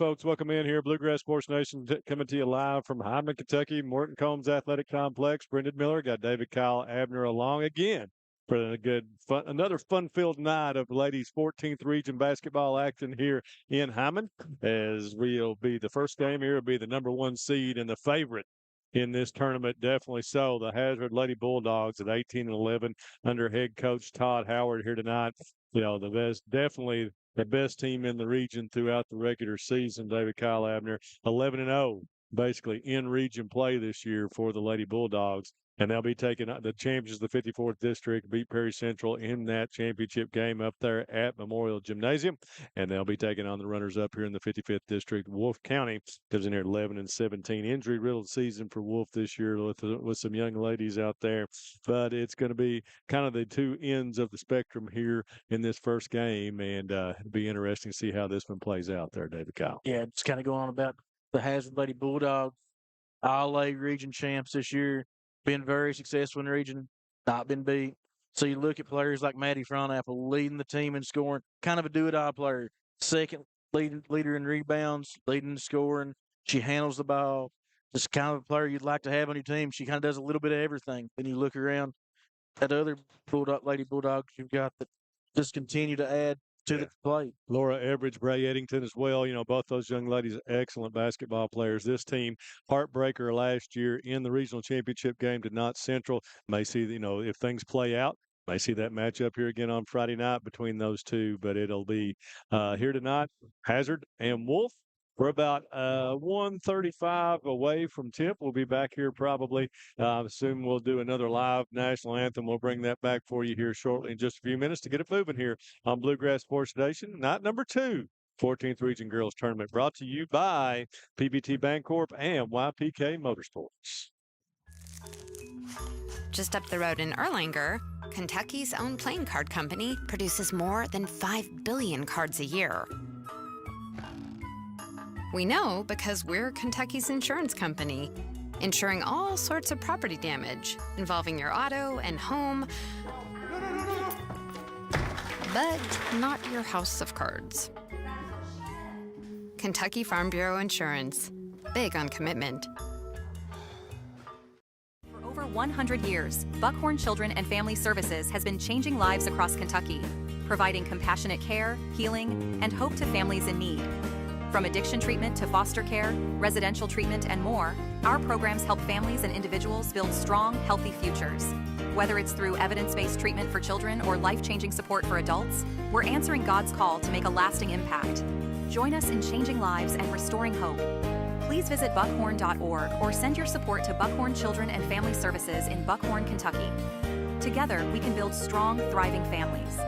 right, folks, welcome in here. Bluegrass Sports Nation coming to you live from Hindman, Kentucky, Morton Combs Athletic Complex. Brendan Miller got David Kyle Abner along again for another fun-filled night of ladies 14th region basketball action here in Hyman. As we'll be the first game here will be the number 1 seed and the favorite in this tournament, definitely so. The Hazard Lady Bulldogs at 18-11 under head coach Todd Howard here tonight. Definitely the best team in the region throughout the regular season. David Kyle Abner, 11-0, basically in region play this year for the Lady Bulldogs. And they'll be taking the champions of the 54th district, beat Perry Central in that championship game up there at Memorial Gymnasium. And they'll be taking on the runners up here in the 55th district. Wolfe County comes in here 11-17. Injury riddled season for Wolfe this year with some young ladies out there. But it's going to be kind of the two ends of the spectrum here in this first game. And it'll be interesting to see how this one plays out there, David Kyle. Yeah, just kind of going on about the Hazard Lady Bulldogs, all-A region champs this year. Been very successful in the region, not been beat. So you look at players like Maddie Frontapple leading the team in scoring, kind of a do-it-all player. Second leader in rebounds, leading the scoring. She handles the ball. Just kind of a player you'd like to have on your team. She kind of does a little bit of everything. Then you look around at other Lady Bulldogs you've got that just continue to add to the play. Laura Everidge, Bray Eddington as well. Both those young ladies, excellent basketball players. This team, heartbreaker last year in the regional championship game to Knott Central. May see, if things play out, may see that matchup here again on Friday night between those two. But it'll be here tonight, Hazard and Wolfe. We're about 1:35 away from tip. We'll be back here probably. Soon we'll do another live national anthem. We'll bring that back for you here shortly in just a few minutes to get it moving here on Bluegrass Sports Nation. Night number 2, 14th Region Girls Tournament, brought to you by PBT Bancorp and YPK Motorsports. Just up the road in Erlanger, Kentucky's own playing card company produces more than 5 billion cards a year. We know because we're Kentucky's insurance company, insuring all sorts of property damage involving your auto and home, but not your house of cards. Kentucky Farm Bureau Insurance, big on commitment. For over 100 years, Buckhorn Children and Family Services has been changing lives across Kentucky, providing compassionate care, healing, and hope to families in need. From addiction treatment to foster care, residential treatment, and more, our programs help families and individuals build strong, healthy futures. Whether it's through evidence-based treatment for children or life-changing support for adults, we're answering God's call to make a lasting impact. Join us in changing lives and restoring hope. Please visit buckhorn.org or send your support to Buckhorn Children and Family Services in Buckhorn, Kentucky. Together, we can build strong, thriving families.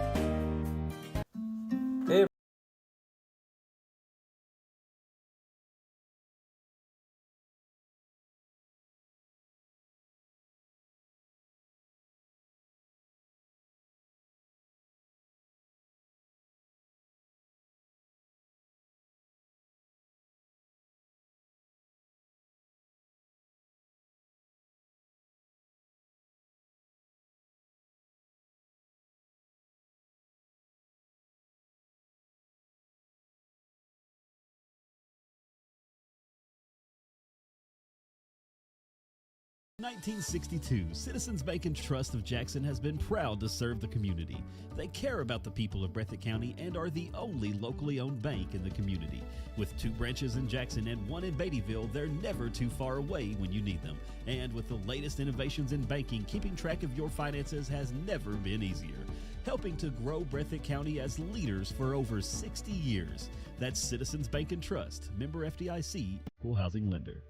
In 1962, Citizens Bank and Trust of Jackson has been proud to serve the community. They care about the people of Breathitt County and are the only locally owned bank in the community. With 2 branches in Jackson and 1 in Beattyville, they're never too far away when you need them. And with the latest innovations in banking, keeping track of your finances has never been easier. Helping to grow Breathitt County as leaders for over 60 years. That's Citizens Bank and Trust, member FDIC, equal housing lender.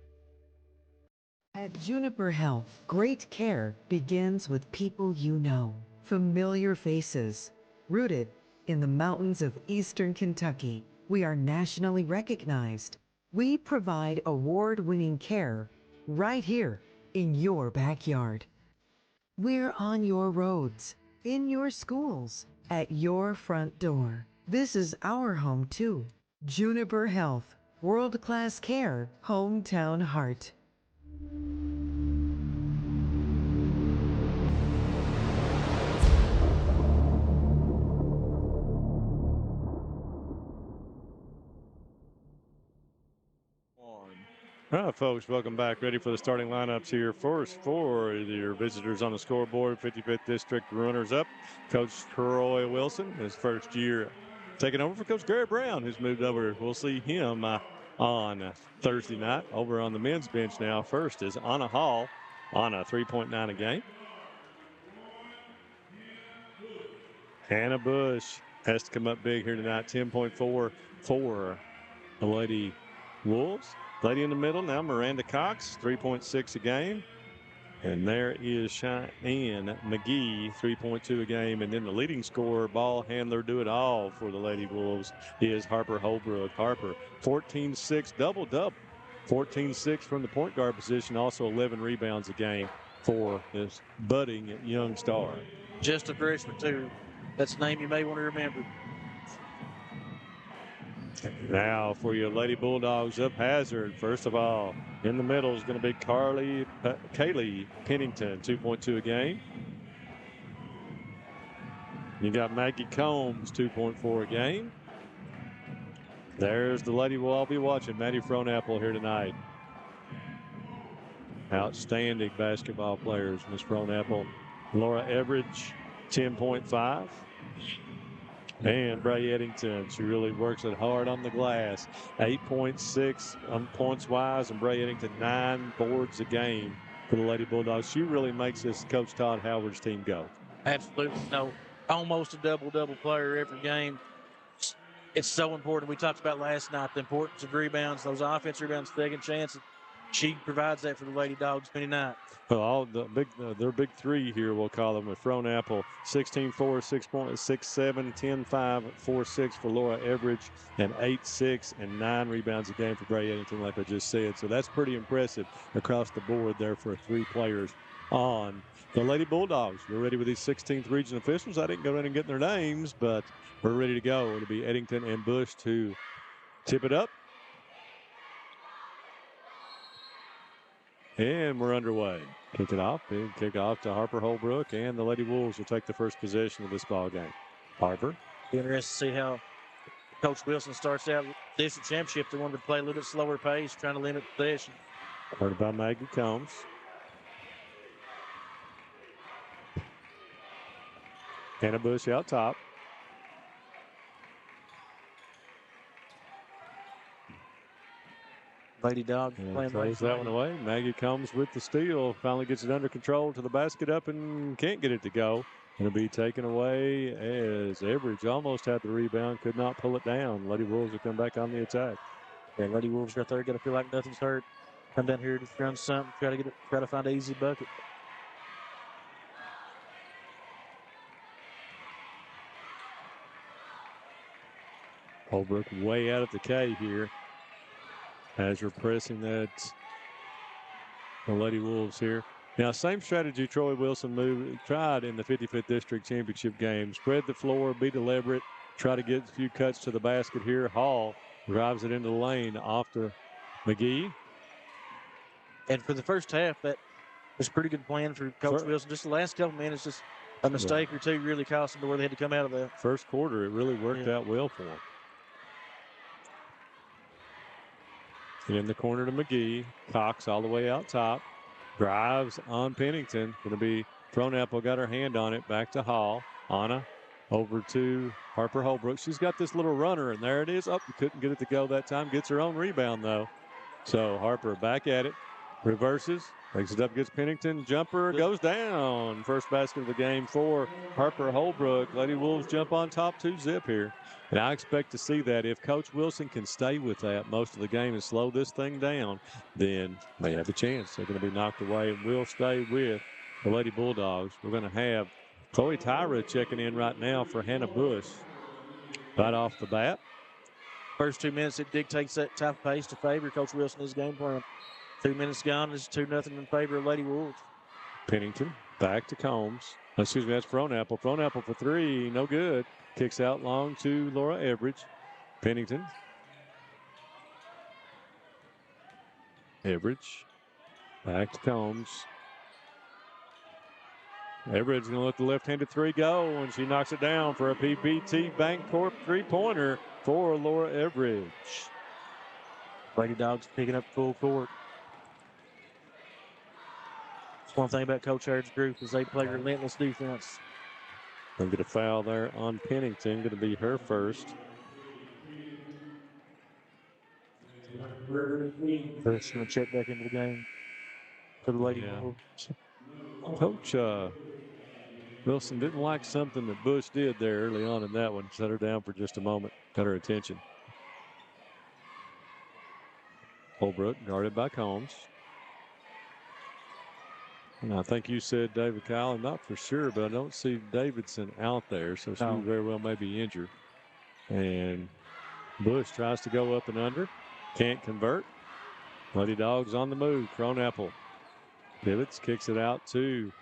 At Juniper Health, great care begins with people you know, familiar faces. Rooted in the mountains of eastern Kentucky, we are nationally recognized. We provide award-winning care right here in your backyard. We're on your roads, in your schools, at your front door. This is our home too. Juniper Health, world-class care, hometown heart. All right, folks, welcome back. Ready for the starting lineups here. First, for your visitors on the scoreboard, 55th District runners-up, Coach Troy Wilson, his first year taking over for Coach Gary Brown, who's moved over. We'll see him on Thursday night. Over on the men's bench now, first is Anna Hall on a 3.9 a game. Hannah Bush has to come up big here tonight, 10.4 for the Lady Wolves. Lady in the middle now, Miranda Cox, 3.6 a game. And there is Cheyenne McGee, 3.2 a game. And then the leading scorer, ball handler, do it all for the Lady Wolves is Harper Holbrook. Harper, 14-6, double-double. 14-6 from the point guard position, also 11 rebounds a game for this budding young star. Just a freshman, too. That's a name you may want to remember. Now for your Lady Bulldogs up hazard. First of all, in the middle is going to be Kaylee Pennington, 2.2 a game. You got Maggie Combs, 2.4 a game. There's the lady we'll all be watching, Maddie Fronapple here tonight. Outstanding basketball players, Miss Fronapple. Laura Everidge, 10.5. And Bray Eddington, she really works it hard on the glass. 8.6 points-wise, and Bray Eddington 9 boards a game for the Lady Bulldogs. She really makes this Coach Todd Howard's team go. Absolutely. No, almost a double-double player every game. It's so important. We talked about last night the importance of rebounds, those offensive rebounds, second chances. She provides that for the Lady Dogs many nights. Well, all the their big three here, we'll call them, with Fronapple, 16-4, 6.67, 10-5, 4-6 for Laura Everidge, and 8-6 and 9 rebounds a game for Bray Eddington, like I just said. So that's pretty impressive across the board there for 3 players on the Lady Bulldogs. We're ready with these 16th region officials. I didn't go in and get their names, but we're ready to go. It'll be Eddington and Bush to tip it up. And we're underway. Kick it off. Big kick off to Harper Holbrook, and the Lady Wolves will take the first possession of this ball game. Harper. Be interested to see how Coach Wilson starts out this championship. They wanted to play a little bit slower pace, trying to limit possession. Heard by Maggie Combs. Hannah Bush out top. Lady Dog playing throws that one away. Maggie Combs with the steal. Finally gets it under control to the basket up and can't get it to go. It'll be taken away as Everidge almost had the rebound, could not pull it down. Lady Wolves will come back on the attack. Yeah, Lady Wolves right there, got to feel like nothing's hurt. Come down here to run something, try to find an easy bucket. Holbrook way out of the K here as you're pressing that the Lady Wolves here. Now, same strategy Troy Wilson tried in the 55th District Championship game. Spread the floor, be deliberate, try to get a few cuts to the basket here. Hall drives it into the lane off to McGee. And for the first half, that was a pretty good plan for Coach Wilson. Just the last couple minutes, just a mistake or two really cost them to where they had to come out of that. First quarter, it really worked out well for them. In the corner to McGee. Cox all the way out top. Drives on Pennington. Going to be Fronapple, got her hand on it. Back to Hall. Anna over to Harper Holbrook. She's got this little runner, and there it is. Oh, couldn't get it to go that time. Gets her own rebound, though. So Harper back at it. Reverses. Takes it up, gets Pennington. Jumper goes down. First basket of the game for Harper Holbrook. Lady Wolves jump on top 2-zip here. And I expect to see that. If Coach Wilson can stay with that most of the game and slow this thing down, then they have a chance. They're going to be knocked away and will stay with the Lady Bulldogs. We're going to have Chloe Tyra checking in right now for Hannah Bush. Right off the bat. First 2 minutes, it dictates that type of pace to favor Coach Wilson in his game plan. 2 minutes gone, it's 2-0 in favor of Lady Wolves. Pennington back to Combs. Excuse me, that's Fronapple. Fronapple for 3, no good. Kicks out long to Laura Everidge. Pennington. Everidge. Back to Combs. Everidge going to let the left-handed 3 go, and she knocks it down for a PPT Bancorp 3-pointer for Laura Everidge. Lady Dogs picking up full court. One thing about Coach Haird's group is they play relentless defense. Gonna get a foul there on Pennington. Going to be her first. First, going to check back into the game for the Lady Yeah. Wolves. Coach Wilson didn't like something that Bush did there early on in that one. Set her down for just a moment. Got her attention. Holbrook guarded by Combs. And I think you said David Kyle. I'm not for sure, but I don't see Davidson out there, so she very well may be injured. And Bush tries to go up and under. Can't convert. Lady Dogs on the move. Cronapple pivots, kicks it out to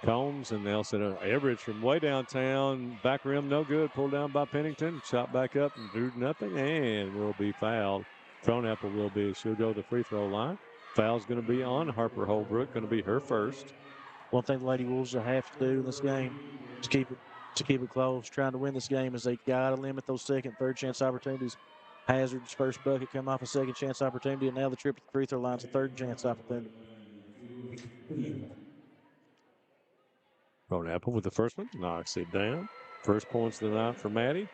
Combs, and they'll set an average from way downtown. Back rim, no good. Pulled down by Pennington. Shot back up and drew nothing, and will be fouled. Cronapple will be. She'll go to the free throw line. Foul's going to be on Harper Holbrook. Going to be her first. One thing the Lady Wolves will have to do in this game to keep it close, trying to win this game, is they got to limit those second, third chance opportunities. Hazard's first bucket come off a second chance opportunity, and now the trip to the free throw line's a third chance opportunity. Cronapple with the first one. Knocks it down. First points of the night for Maddie.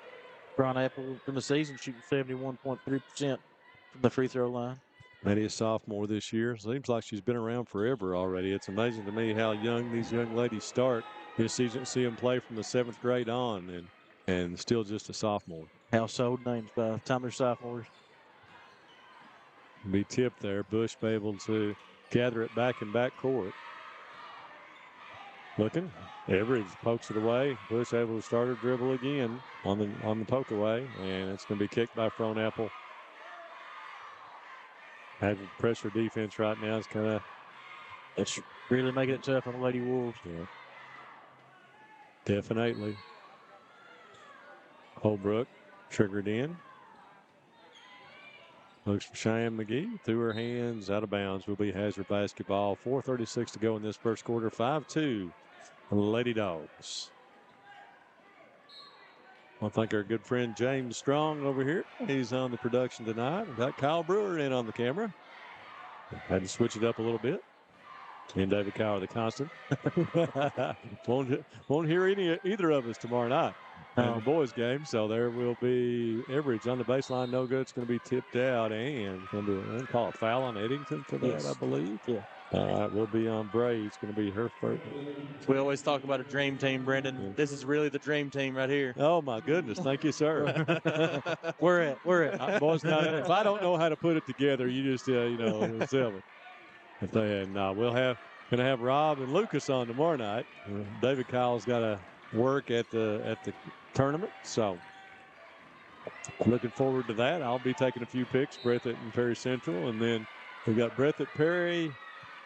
Cronapple in the season shooting 71.3% from the free throw line. Maddie, a sophomore this year. Seems like she's been around forever already. It's amazing to me how young these young ladies start this season. See them play from the 7th grade on and still just a sophomore. Household names by the time they're sophomores. Be tipped there. Bush be able to gather it back in back court. Looking. Everidge pokes it away. Bush able to start her dribble again on the poke away. And it's going to be kicked by Cronapple. Having pressure defense right now is kind of. It's really making it tough on the Lady Wolves. Yeah. Definitely. Holbrook triggered in. Looks for Cheyenne McGee. Through her hands, out of bounds. Will be Hazard basketball. 4:36 to go in this first quarter. 5-2. Lady Dogs. I thank our good friend James Strong over here. He's on the production tonight. We've got Kyle Brewer in on the camera. Had to switch it up a little bit. And David Kyle, the constant. won't hear either of us tomorrow night in the boys' game. So there will be Everidge on the baseline. No good. It's going to be tipped out. And going to be, call a foul on Eddington for that, yes. I believe. Yeah. We'll be on Bray. It's going to be her first. We always talk about a dream team, Brendan. Yeah. This is really the dream team right here. Oh, my goodness. Thank you, sir. We're at. Boys, now, if I don't know how to put it together, you just, sell it. If they had, going to have Rob and Lucas on tomorrow night. David Kyle's got to work at the tournament. So looking forward to that. I'll be taking a few picks, Breathitt and Perry Central. And then we've got Breathitt, Perry,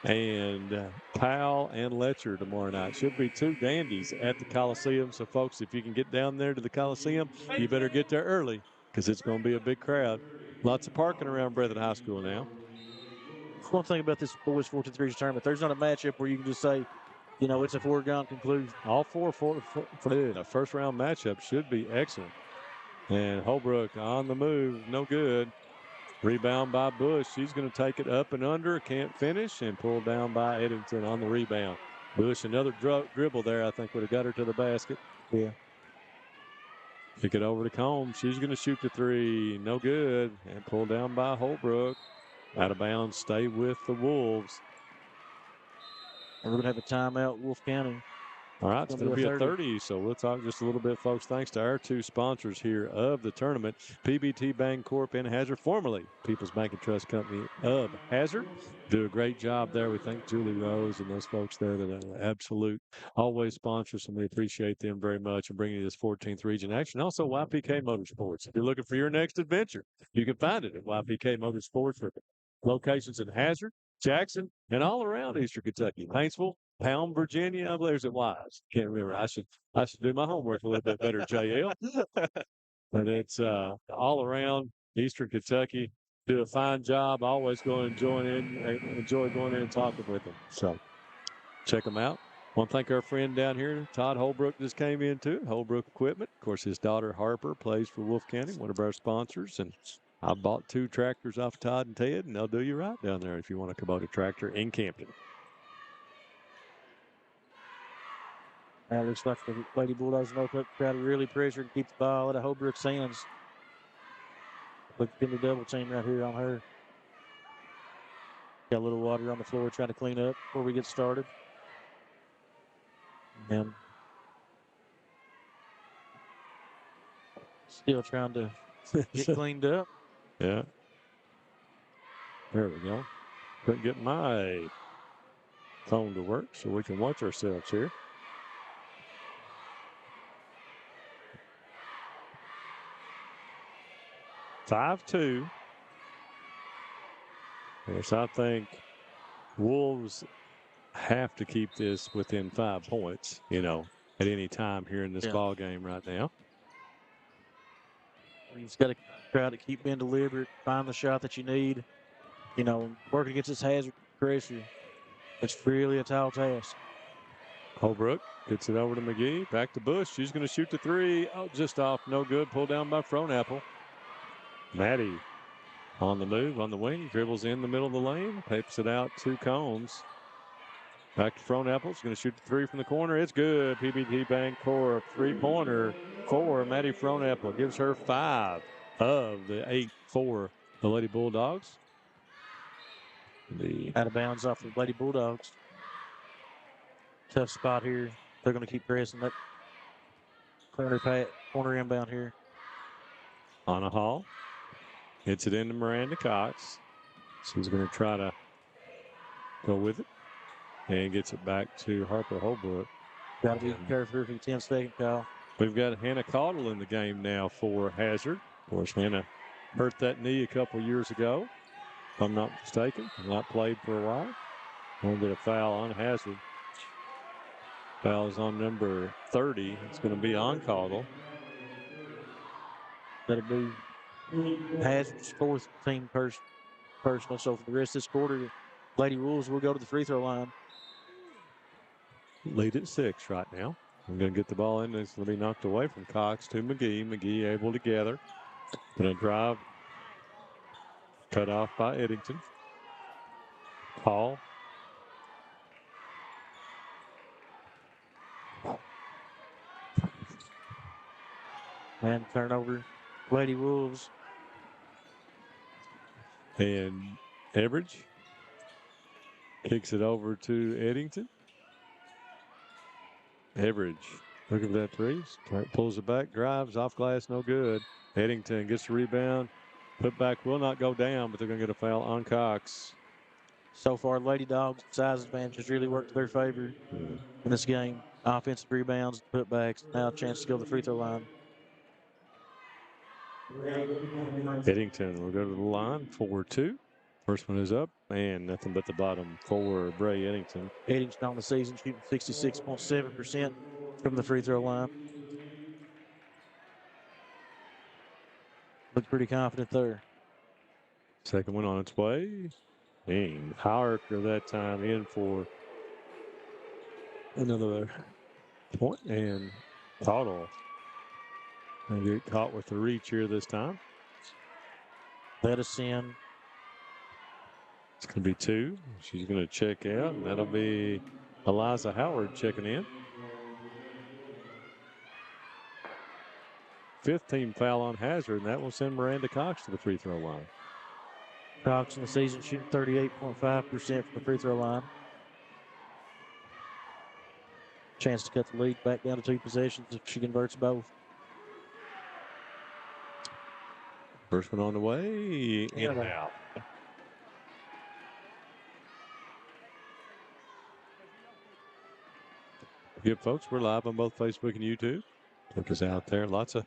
and Powell and Letcher tomorrow night. Should be two dandies at the Coliseum. So, folks, if you can get down there to the Coliseum, you better get there early because it's going to be a big crowd. Lots of parking around Breathitt High School now. One thing about this boys 4-3 tournament, there's not a matchup where you can just say, it's a foregone conclusion. All four for a first-round matchup should be excellent. And Holbrook on the move, no good. Rebound by Bush. She's going to take it up and under. Can't finish. And pulled down by Eddington on the rebound. Bush, another dribble there, I think would have got her to the basket. Yeah. Kick it over to Combs. She's going to shoot the three. No good. And pulled down by Holbrook. Out of bounds. Stay with the Wolves. And we're going to have a timeout, Wolfe County. All right, it's going to be a 30, so we'll talk just a little bit, folks. Thanks to our two sponsors here of the tournament, PBT Bancorp and Hazard, formerly People's Bank and Trust Company of Hazard. Do a great job there. We thank Julie Rose and those folks there that are absolute always sponsors, and we appreciate them very much and bringing you this 14th region action. Also, YPK Motorsports. If you're looking for your next adventure, you can find it at YPK Motorsports for locations in Hazard, Jackson, and all around Eastern Kentucky. Paintsville, Pound, Virginia, I believe it's at Wise. Can't remember. I should do my homework a little bit better, JL. But it's all around Eastern Kentucky. Do a fine job. Always go and enjoy going in and talking with them. So check them out. Want to thank our friend down here, Todd Holbrook, just came in too. Holbrook Equipment. Of course, his daughter Harper plays for Wolfe County, one of our sponsors. And I bought 2 tractors off Todd and Ted, and they'll do you right down there if you want a Kubota tractor in Campton. That looks like the Lady Bulldogs know the crowd really pressure to keep the ball out of Holbrook's hands. Look at the double team right here on her. Got a little water on the floor trying to clean up before we get started. And still trying to get cleaned up. Yeah. There we go. Couldn't get my phone to work so we can watch ourselves here. (5-2). Yes, I think Wolves have to keep this within 5 points, at any time here in this ball game right now. You just got to try to keep being deliberate, find the shot that you need. Working against this hazard pressure. It's really a tall task. Holbrook gets it over to McGee. Back to Bush. She's going to shoot the 3. Oh, just off. No good. Pulled down by Frohnapple. Maddie on the move, on the wing. Dribbles in the middle of the lane. Papes it out to Combs. Back to Frohnapple. She's going to shoot the 3 from the corner. It's good. PBT Bank Corp 3-pointer for Maddie Frohnapple. Gives her 5 of the 8 for the Lady Bulldogs. Out of bounds off the Lady Bulldogs. Tough spot here. They're going to keep pressing that corner inbound here. Anna Hall hits it into Miranda Cox. She's going to try to go with it and gets it back to Harper Holbrook. Got to be careful for the 10-second call. We've got Hannah Caudle in the game now for Hazard. Of course, Hannah hurt that knee a couple years ago, if I'm not mistaken. Not played for a while. We'll get a foul on Hazard. Foul is on number 30. It's going to be on Caudle. That'll be Hazard's 4th team personal. So for the rest of this quarter, Lady Wolves will go to the free throw line. Lead at 6 right now. I'm going to get the ball in. It's going to be knocked away from Cox to McGee. McGee able to gather. Going to drive. Cut off by Eddington. Hall. And turnover. Lady Wolves. And Everidge kicks it over to Eddington. Everidge looking for that 3. Pulls it back, drives off glass, no good. Eddington gets the rebound. Put back will not go down, but they're going to get a foul on Cox. So far, Lady Dogs' size advantage has really worked to their favor in this game. Offensive rebounds, putbacks, now a chance to go to the free throw line. Eddington will go to the line, 4-2. First one is up, and nothing but the bottom for Bray Eddington. Eddington on the season shooting 66.7% from the free throw line. Look pretty confident there. Second one on its way. And Harker that time in for another point. And Caudle and get caught with the reach here this time. Let us in. It's going to be 2. She's going to check out, and that'll be Eliza Howard checking in. 5th team foul on Hazard, and that will send Miranda Cox to the free throw line. Cox in the season shooting 38.5% from the free throw line. Chance to cut the lead back down to 2 possessions if she converts both. First one on the way, in and out. Good folks, we're live on both Facebook and YouTube. Look us out there. Lots of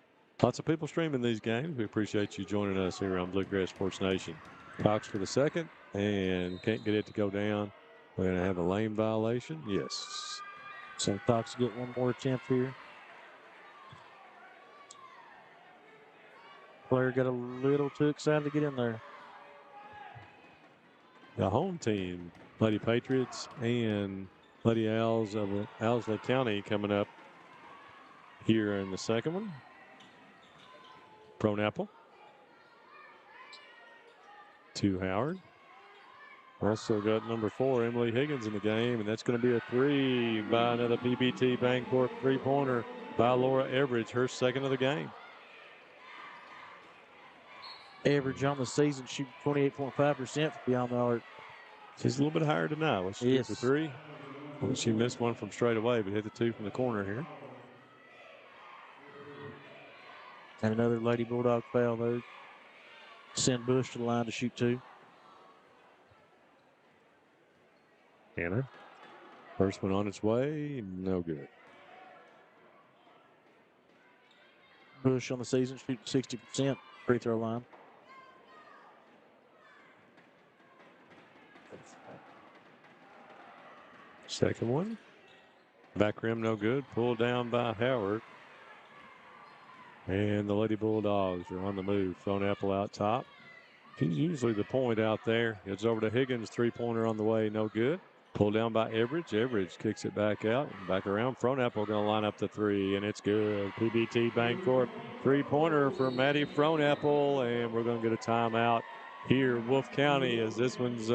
people streaming these games. We appreciate you joining us here on Bluegrass Sports Nation. Cox for the second, and can't get it to go down. We're going to have a lane violation. Yes. So Cox get one more attempt here. Player got a little too excited to get in there. The home team, Lady Patriots and Lady Owls of Owsley County coming up here in the second one. Frohnapple to Howard. Also got number 4, Emily Higgins, in the game, and that's going to be a 3 by another PBT Bancorp three-pointer by Laura Everidge, her second of the game. Average on the season, shooting 28.5% for beyond the arc. She's a little bit higher tonight. Well, she hit the 3. Well, she missed one from straight away, but hit the 2 from the corner here. And another Lady Bulldog foul there. Send Bush to the line to shoot 2. Hannah. First one on its way, no good. Bush on the season, shooting 60% free throw line. Second one. Back rim, no good. Pulled down by Howard. And the Lady Bulldogs are on the move. Throneapple out top. He's usually the point out there. It's over to Higgins. Three-pointer on the way, no good. Pulled down by Everidge. Everidge kicks it back out and back around. Throneapple going to line up the 3, and it's good. PBT Bancorp three-pointer for Maddie Throneapple, and we're going to get a timeout here in Wolfe County as this one's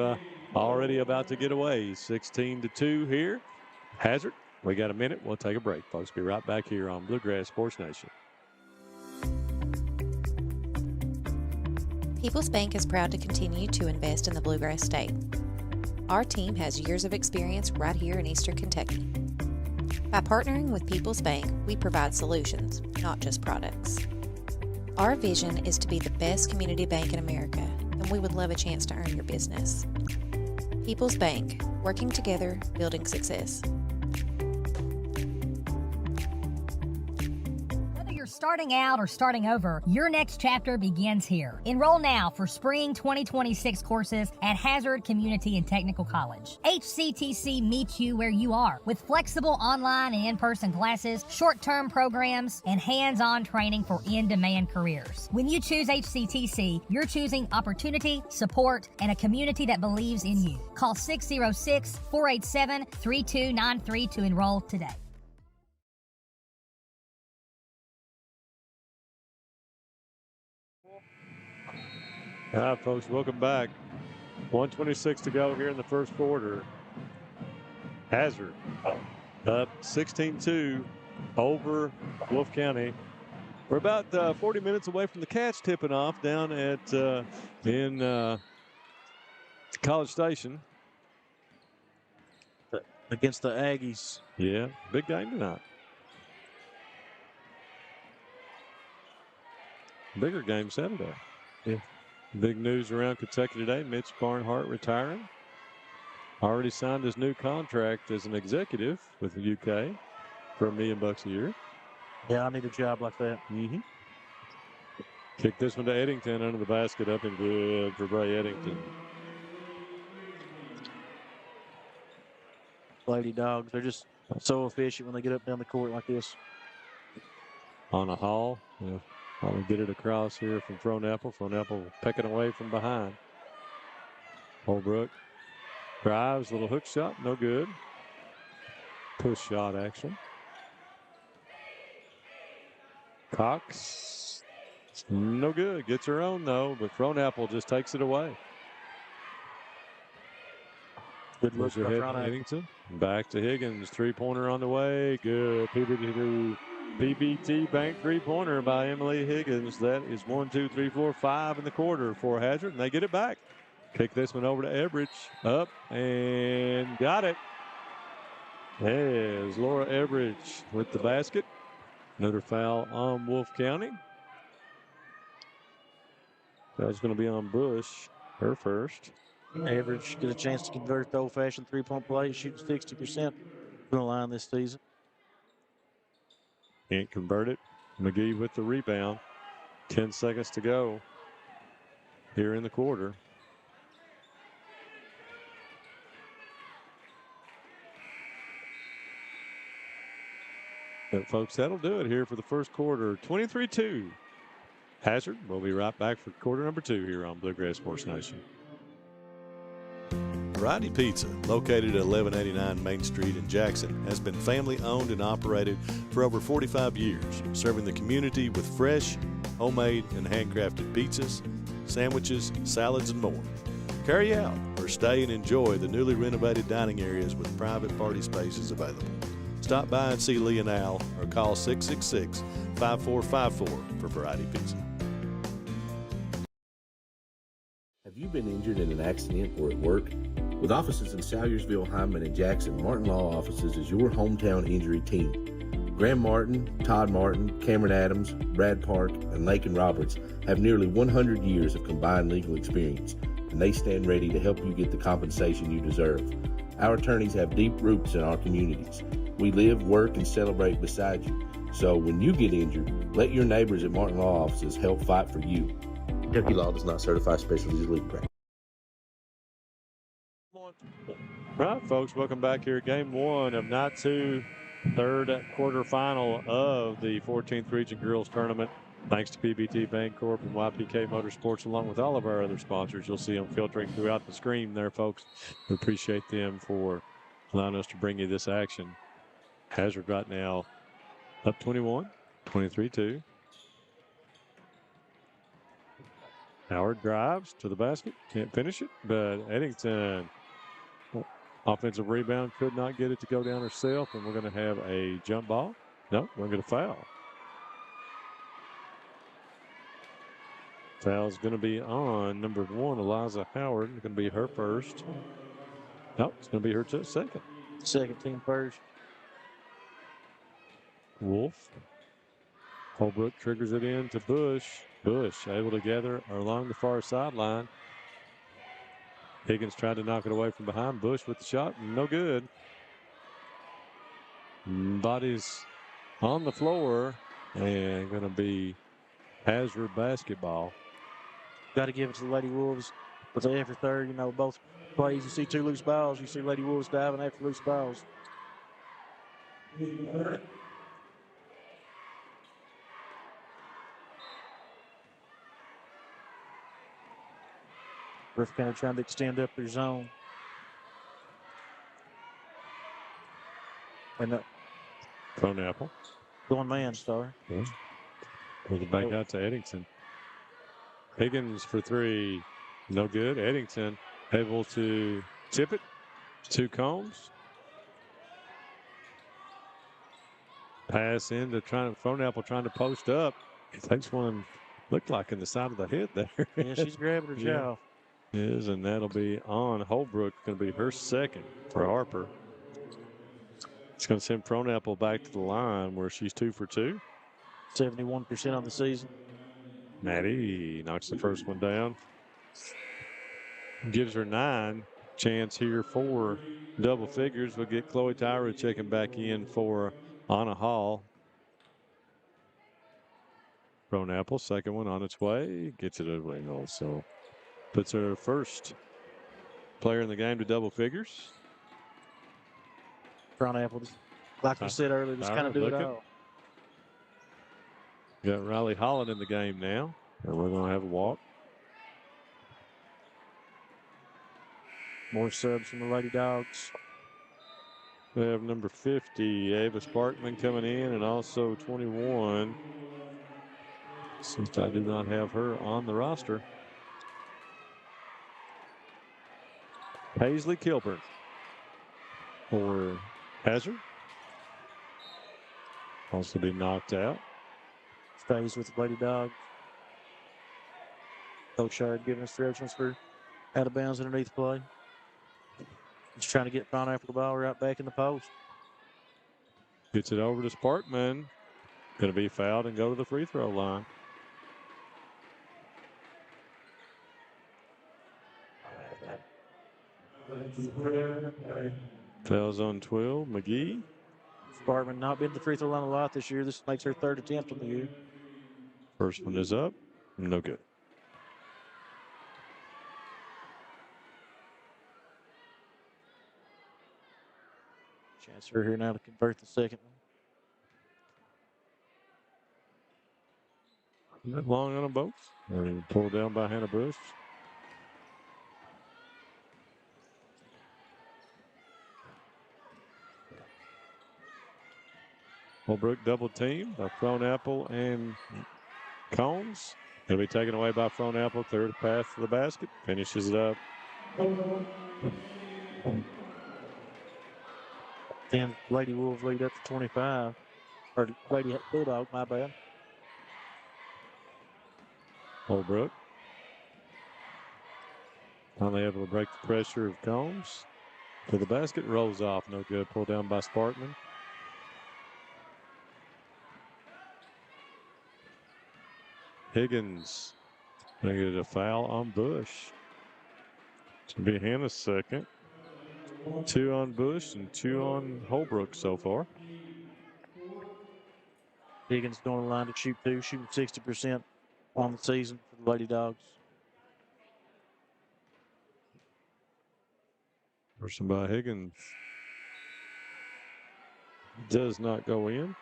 already about to get away. 16-2 here. Hazard, we got a minute. We'll take a break, folks. Be right back here on Bluegrass Sports Nation. People's Bank is proud to continue to invest in the Bluegrass State. Our team has years of experience right here in Eastern Kentucky. By partnering with People's Bank, we provide solutions, not just products. Our vision is to be the best community bank in America, and we would love a chance to earn your business. People's Bank, working together, building success. Starting out or starting over, your next chapter begins here. Enroll now for spring 2026 courses at Hazard Community and Technical College. HCTC meets you where you are with flexible online and in-person classes, short-term programs, and hands-on training for in-demand careers. When you choose HCTC, you're choosing opportunity, support, and a community that believes in you. Call 606-487-3293 to enroll today. All right, folks, welcome back. 1:26 to go here in the first quarter. Hazard up 16-2 over Wolfe County. We're about 40 minutes away from the Cats tipping off down at in College Station. Against the Aggies. Yeah, big game tonight. Bigger game Saturday. Yeah. Big news around Kentucky today. Mitch Barnhart retiring. Already signed his new contract as an executive with the UK for $1 million a year. Yeah, I need a job like that. Mm-hmm. Kick this one to Eddington under the basket, up and good for Bray Eddington. Lady Dogs, they're just so efficient when they get up down the court like this. On a haul. Yeah. Probably get it across here from Throneapple. Throneapple pecking away from behind. Holbrook drives, little hook shot, no good. Push shot action. Cox, no good. Gets her own though, but Throneapple just takes it away. Good look for Eddington. Back to Higgins. Three-pointer on the way. Good. PBT Bank three-pointer by Emily Higgins. That is 1, 2, 3, 4, 5 in the quarter for Hazard, and they get it back. Kick this one over to Everidge. Up and got it. There's Laura Everidge with the basket. Another foul on Wolfe County. That's going to be on Bush, her first. Average get a chance to convert the old-fashioned three-point play, shooting 60% from the line this season. Can't convert it. McGee with the rebound. 10 seconds to go here in the quarter. But folks, that'll do it here for the first quarter. 23-2. Hazard. We'll be right back for quarter number 2 here on Bluegrass Sports Nation. Variety Pizza, located at 1189 Main Street in Jackson, has been family owned and operated for over 45 years, serving the community with fresh, homemade, and handcrafted pizzas, sandwiches, salads, and more. Carry out or stay and enjoy the newly renovated dining areas with private party spaces available. Stop by and see Lee and Al or call 666-5454 for Variety Pizza. Have you been injured in an accident or at work? With offices in Salyers,ville, Hindman, and Jackson, Morton Law Offices is your hometown injury team. Graham Martin, Todd Martin, Cameron Adams, Brad Park, and Lakin Roberts have nearly 100 years of combined legal experience, and they stand ready to help you get the compensation you deserve. Our attorneys have deep roots in our communities. We live, work, and celebrate beside you. So when you get injured, let your neighbors at Morton Law Offices help fight for you. Kentucky law does not certify specialties legal practice. All right, folks, welcome back here. Game one of Night 2, third quarterfinal of the 14th Region Girls Tournament. Thanks to PBT Bancorp and YPK Motorsports, along with all of our other sponsors. You'll see them filtering throughout the screen there, folks. We appreciate them for allowing us to bring you this action. Hazard right now up 21, 23-2. Howard drives to the basket, can't finish it, but Eddington, offensive rebound, could not get it to go down herself, and we're going to have a jump ball. No, we're going to foul. Foul's going to be on number 1, Eliza Howard. It's going to be her first. No, it's going to be her second. Second team first. Wolfe. Holbrook triggers it in to Bush. Bush able to gather along the far sideline. Higgins tried to knock it away from behind. Bush with the shot. No good. Bodies on the floor. And going to be Hazard basketball. Got to give it to the Lady Wolves. But every third, both plays, you see 2 loose balls. You see Lady Wolves diving after loose balls. Griff kind of trying to extend up their zone. And Phone apple. going man, Star. Yeah. Pull it back out to Eddington. Higgins for 3. No good. Eddington able to tip it to Combs. Pass into Phone apple trying to post up. He takes one, looked like in the side of the head there. Yeah, she's grabbing her jaw. Is, and that'll be on Holbrook. Going to be her second for Harper. It's going to send Apple back to the line where she's 2 for 2. 71% on the season. Maddie knocks the first one down. Gives her 9. Chance here for double figures. We'll get Chloe Tyra checking back in for Anna Hall. Apple, second one on its way. Gets it away also. Puts her first player in the game to double figures. Apple, like we said earlier, just kind of do it all. Got Riley Holland in the game now, and we're going to have a walk. More subs from the Lady Dogs. We have number 50, Ava Sparkman, coming in, and also 21. Since I do not have her on the roster. Paisley Kilburn for Hazard. Also be knocked out. Stays with the Lady Dogs. Coach Shard giving us directions for out of bounds underneath play. Just trying to get Pineapple the ball right back in the post. Gets it over to Sparkman. Going to be fouled and go to the free throw line. Fouls on 12. McGee. Sparkman not been to the free throw line a lot this year. This makes her third attempt on the year. First one is up. No good. Chance for here now to convert the second one. Long on them both. Pulled down by Hannah Bush. Holbrook double team by Apple and Combs. It'll be taken away by Front Apple. Clear the path to the basket. Finishes it up. And Lady Wolves lead up to 25. Or Lady Bulldog, my bad. Holbrook. Finally able to break the pressure of Combs. To the basket, rolls off. No good. Pulled down by Sparkman. Higgins. They get a foul on Bush. It's going to be Hannah's second. 2 on Bush and 2 on Holbrook so far. Higgins going to the line to shoot 2, shooting 60% on the season for the Lady Dogs. Person by Higgins does not go in.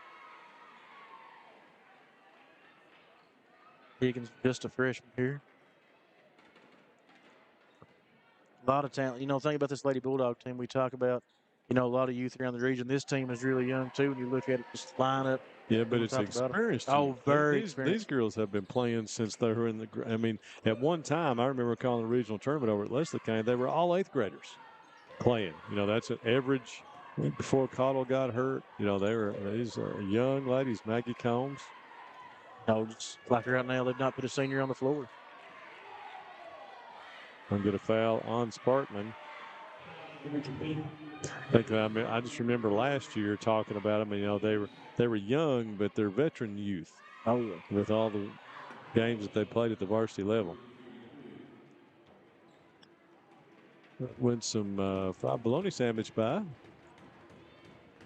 Higgins just a freshman here. A lot of talent. You know, think about this Lady Bulldog team we talk about. You know, a lot of youth around the region. This team is really young, too. When you look at it, just line up. Yeah, but it's experienced. Oh, very experienced. These girls have been playing since they were in the. I mean, at one time, I remember calling the regional tournament over at Leslie County. They were all 8th graders playing. You know, that's an average. Before Cottle got hurt, you know, these are young ladies. Maggie Combs. No, just like right now, they've not put a senior on the floor. Gonna get a foul on Sparkman. I just remember last year talking about them. You know, they were young, but they're veteran youth. Oh yeah. With all the games that they played at the varsity level. Went some fried bologna sandwich by.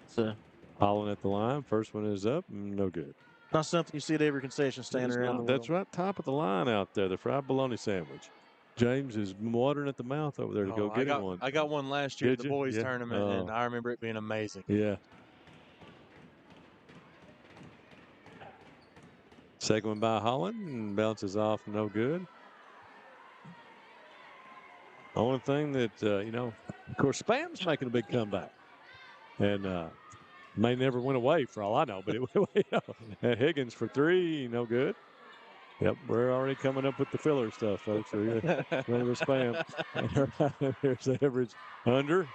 So Holland at the line. First one is up. No good. Not something you see at every concession stand around the world. That's right, top of the line out there. The fried bologna sandwich. James is watering at the mouth over there to go get one. I got one last year at the Did you? boys Yeah. tournament, and I remember it being amazing. Yeah. Second one by Holland and bounces off, no good. Only thing that, you know, of course, Spam's making a big comeback. And may never went away for all I know, but it went away. And Higgins for 3, no good. Yep, we're already coming up with the filler stuff, folks. Remember Spam. Here's the average under.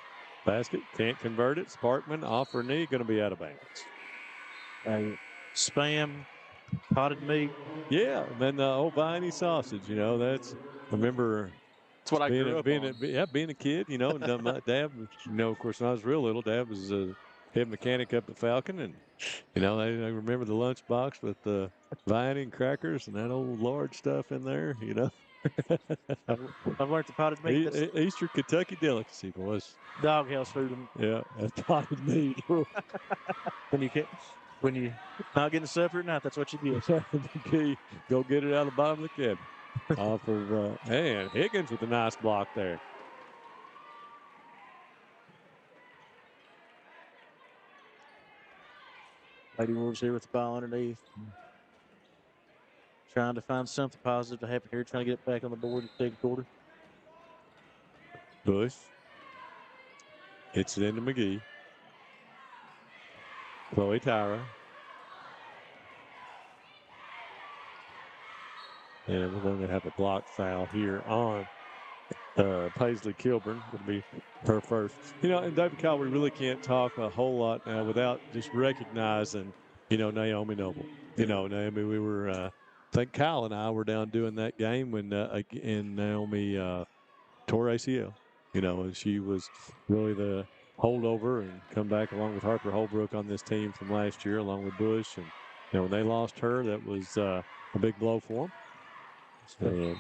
Basket, can't convert it. Sparkman off her knee, going to be out of bounds. Spam, potted meat. Yeah, and then the old Viney sausage, you know, remember. That's what I grew up on. Being a kid, you know, and my dad, you know, of course, when I was real little, Dad was a head mechanic up at Falcon, and, you know, I remember the lunchbox with the Viney and crackers and that old large stuff in there, you know. I've learned the potted meat. Eastern Kentucky delicacy, boys. Doghouse food. Yeah, that's potted meat. When you not getting supper at night, that's what you get. Okay, go get it out of the bottom of the cabinet. Off of and Higgins with a nice block there. Lady Wolves here with the ball underneath. Trying to find something positive to happen here. Trying to get it back on the board in the second quarter. Bush hits it into McGee. Chloe Tyra. And we're going to have a block foul here on Paisley Kilburn. Would be her first. You know, and David Kyle, we really can't talk a whole lot now without just recognizing, you know, Naomi Noble. You know, Naomi, we were, I think Kyle and I were down doing that game when and Naomi tore ACL. You know, and she was really the holdover and come back along with Harper Holbrook on this team from last year, along with Bush. And, you know, when they lost her, that was a big blow for them. So,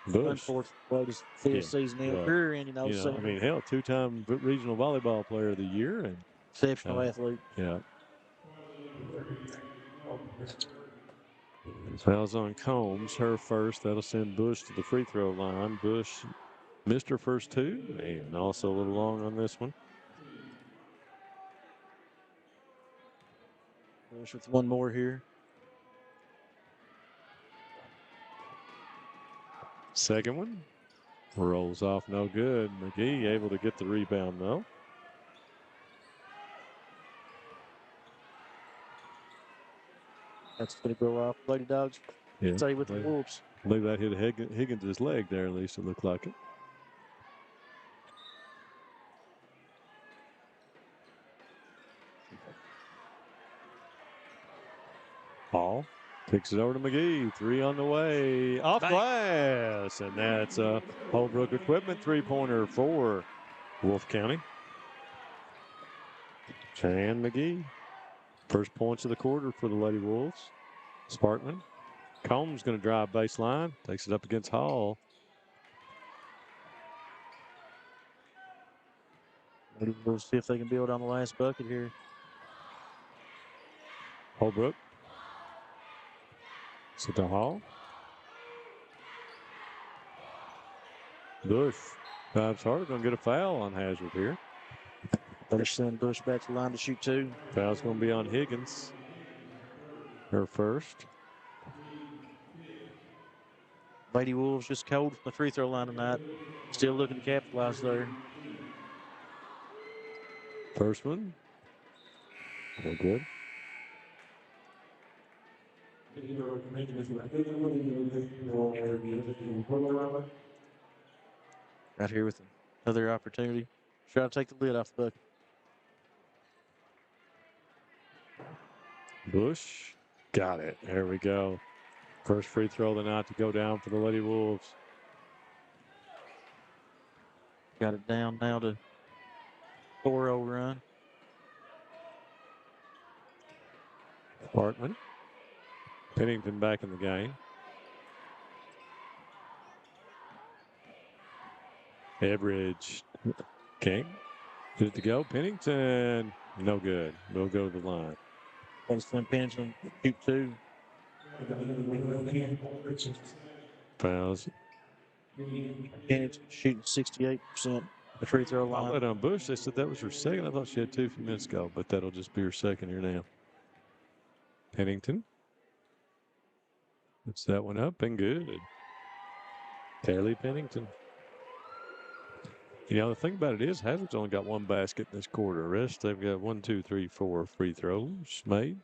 Bush. Unfortunate way to see a season in career end, you know. I mean, hell, 2-time regional volleyball player of the year and exceptional athlete. Yeah. Fouls on Combs, her first. That'll send Bush to the free throw line. Bush missed her first 2 and also a little long on this one. Bush with one more here. Second one rolls off, no good. McGee able to get the rebound though. That's going to go off. Lady Dogs stay with the Wolves. I believe that hit Higgins' leg there, at least it looked like it. Hall kicks it over to McGee. 3 on the way. Off glass. And that's a Holbrook Equipment three-pointer for Wolfe County. Chan McGee. First points of the quarter for the Lady Wolves. Sparkman. Combs going to drive baseline. Takes it up against Hall. We'll see if they can build on the last bucket here. Holbrook. Sit to Hall. Bush. Dives hard. Going to get a foul on Hazard here. Better send Bush back to the line to shoot 2. Foul's going to be on Higgins. Her first. Lady Wolves just cold from the free throw line tonight. Still looking to capitalize there. First one. No good. Right here with another opportunity. Try to take the lid off the bucket. Bush. Got it. There we go. First free throw of the night to go down for the Lady Wolves. Got it down now to 4-0 run. Hartman. Pennington back in the game. Average. King. Get it to go. Pennington. No good. We'll go to the line. Pennington shoot 2. Fouls. Pennington shooting 68% the free throw line. I'll let on Bush. They said that was her second. I thought she had 2 a few minutes ago, but that'll just be her second here now. Pennington. Puts that one up and good. Taylor Pennington. You know, the thing about it is Hazard's only got 1 basket in this quarter. The rest, they've got 1, 2, 3, 4 free throws made.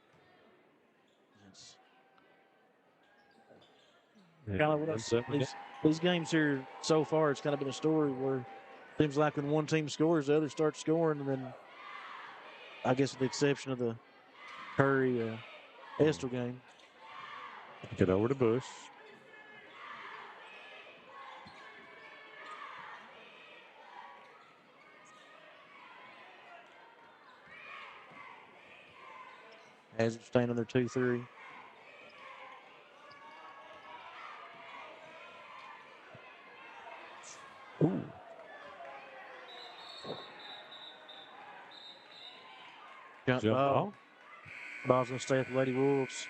Yes. Kind of what these games here so far, it's kind of been a story where it seems like when one team scores, the other starts scoring, and then I guess with the exception of the Curry Estill game. Get over to Bush. Hazard staying on their 2-3. Ooh. Jump ball. Ball's going to stay at the Lady Wolves.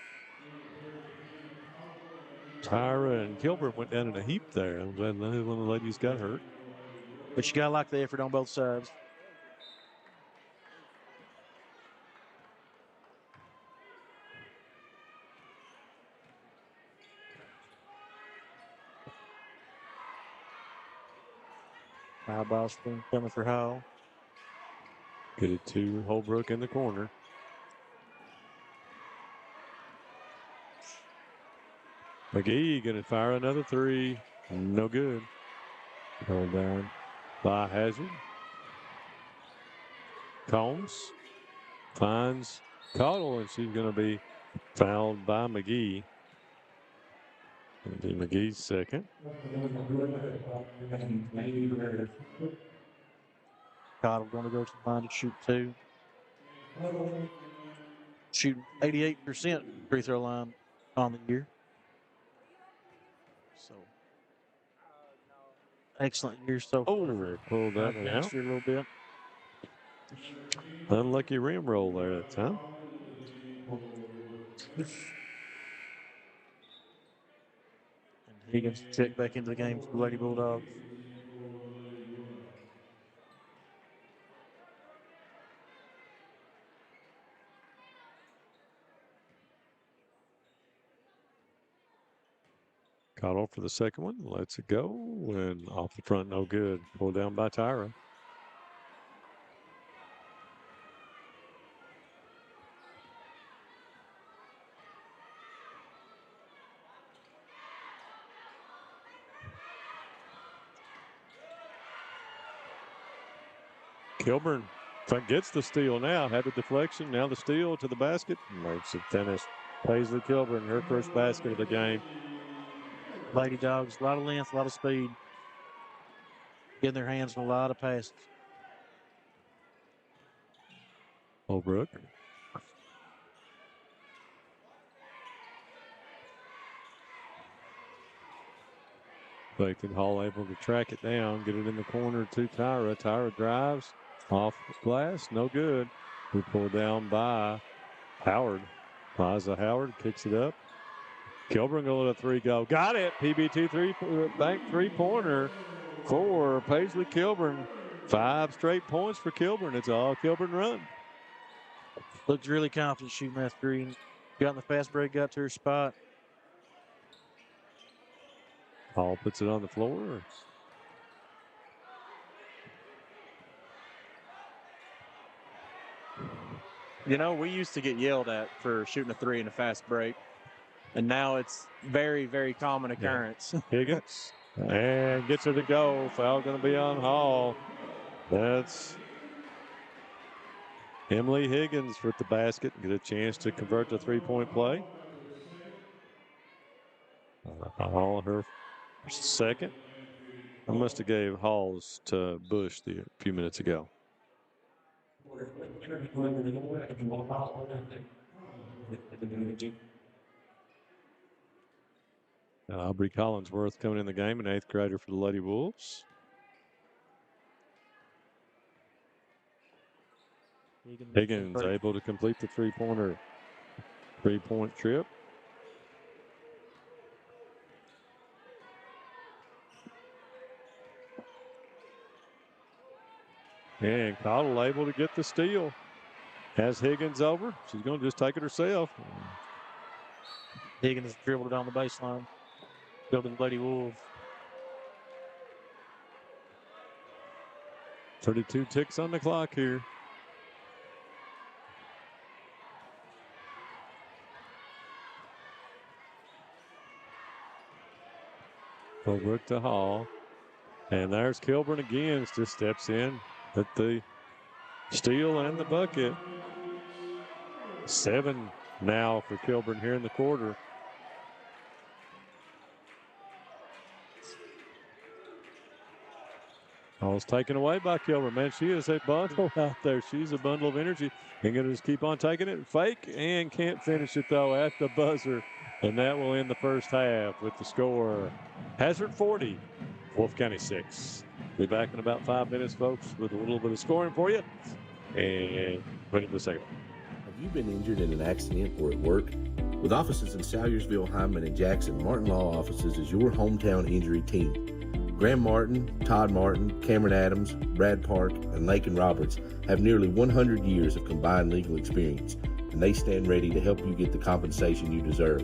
Tyra and Gilbert went down in a heap there. I'm glad none of the ladies got hurt. But you got to like the effort on both sides. Foul ball spin coming for Hall. Get it to Holbrook in the corner. McGee going to fire another 3. No good. Held down by Hazard. Combs finds Caudill, and she's going to be fouled by McGee. Going to be McGee's second. Caudill going to go to the line to shoot 2. Shooting 88% free throw line on the year. So excellent year so far. Oh, pulled that one out. A little bit. Unlucky rim roll there that time. And Higgins check back into the game for the Lady Bulldogs. Caught off for the second one. Lets it go. And off the front, no good. Pulled down by Tyra. Kilburn gets the steal now. Had the deflection, now the steal to the basket. Makes it finish. Paisley Kilburn, her first basket of the game. Lady Dogs, a lot of length, a lot of speed. Getting their hands on a lot of passes. Holbrook. Bacon Hall able to track it down, get it in the corner to Tyra. Tyra drives off glass, no good. We pulled down by Howard. Liza Howard kicks it up. Kilburn going to let a three go. Got it. PBT bank three-pointer for Paisley Kilburn. 5 straight points for Kilburn. It's all Kilburn run. Looks really confident shooting that three. Got in the fast break, got to her spot. Hall puts it on the floor. You know, we used to get yelled at for shooting a three in a fast break, and now it's very, very common occurrence. Yeah. Higgins and gets her to go. Foul going to be on Hall. That's Emily Higgins with the basket. Get a chance to convert the three-point play. Hall, her second. I must have gave Halls to Bush a few minutes ago. Aubrey Collinsworth coming in the game, an 8th grader for the Lady Wolves. Higgins able to complete the three-point trip. And Cottle able to get the steal. Has Higgins over. She's going to just take it herself. Higgins dribbled it on the baseline. Building Lady Wolves. 32 ticks on the clock here. Holbrook to Hall. And there's Kilburn again. Just steps in at the steal and the bucket. 7 now for Kilburn here in the quarter. Hall's taken away by Kilburn. Man, she is a bundle out there. She's a bundle of energy. And going to just keep on taking it. Fake and can't finish it, though, at the buzzer. And that will end the first half with the score. Hazard 40, Wolfe County 6. Be back in about 5 minutes, folks, with a little bit of scoring for you. And ready for the second. Have you been injured in an accident or at work? With offices in Salyersville, Hindman, and Jackson, Morton Law Offices is your hometown injury team. Graham Martin, Todd Martin, Cameron Adams, Brad Park, and Lakin Roberts have nearly 100 years of combined legal experience, and they stand ready to help you get the compensation you deserve.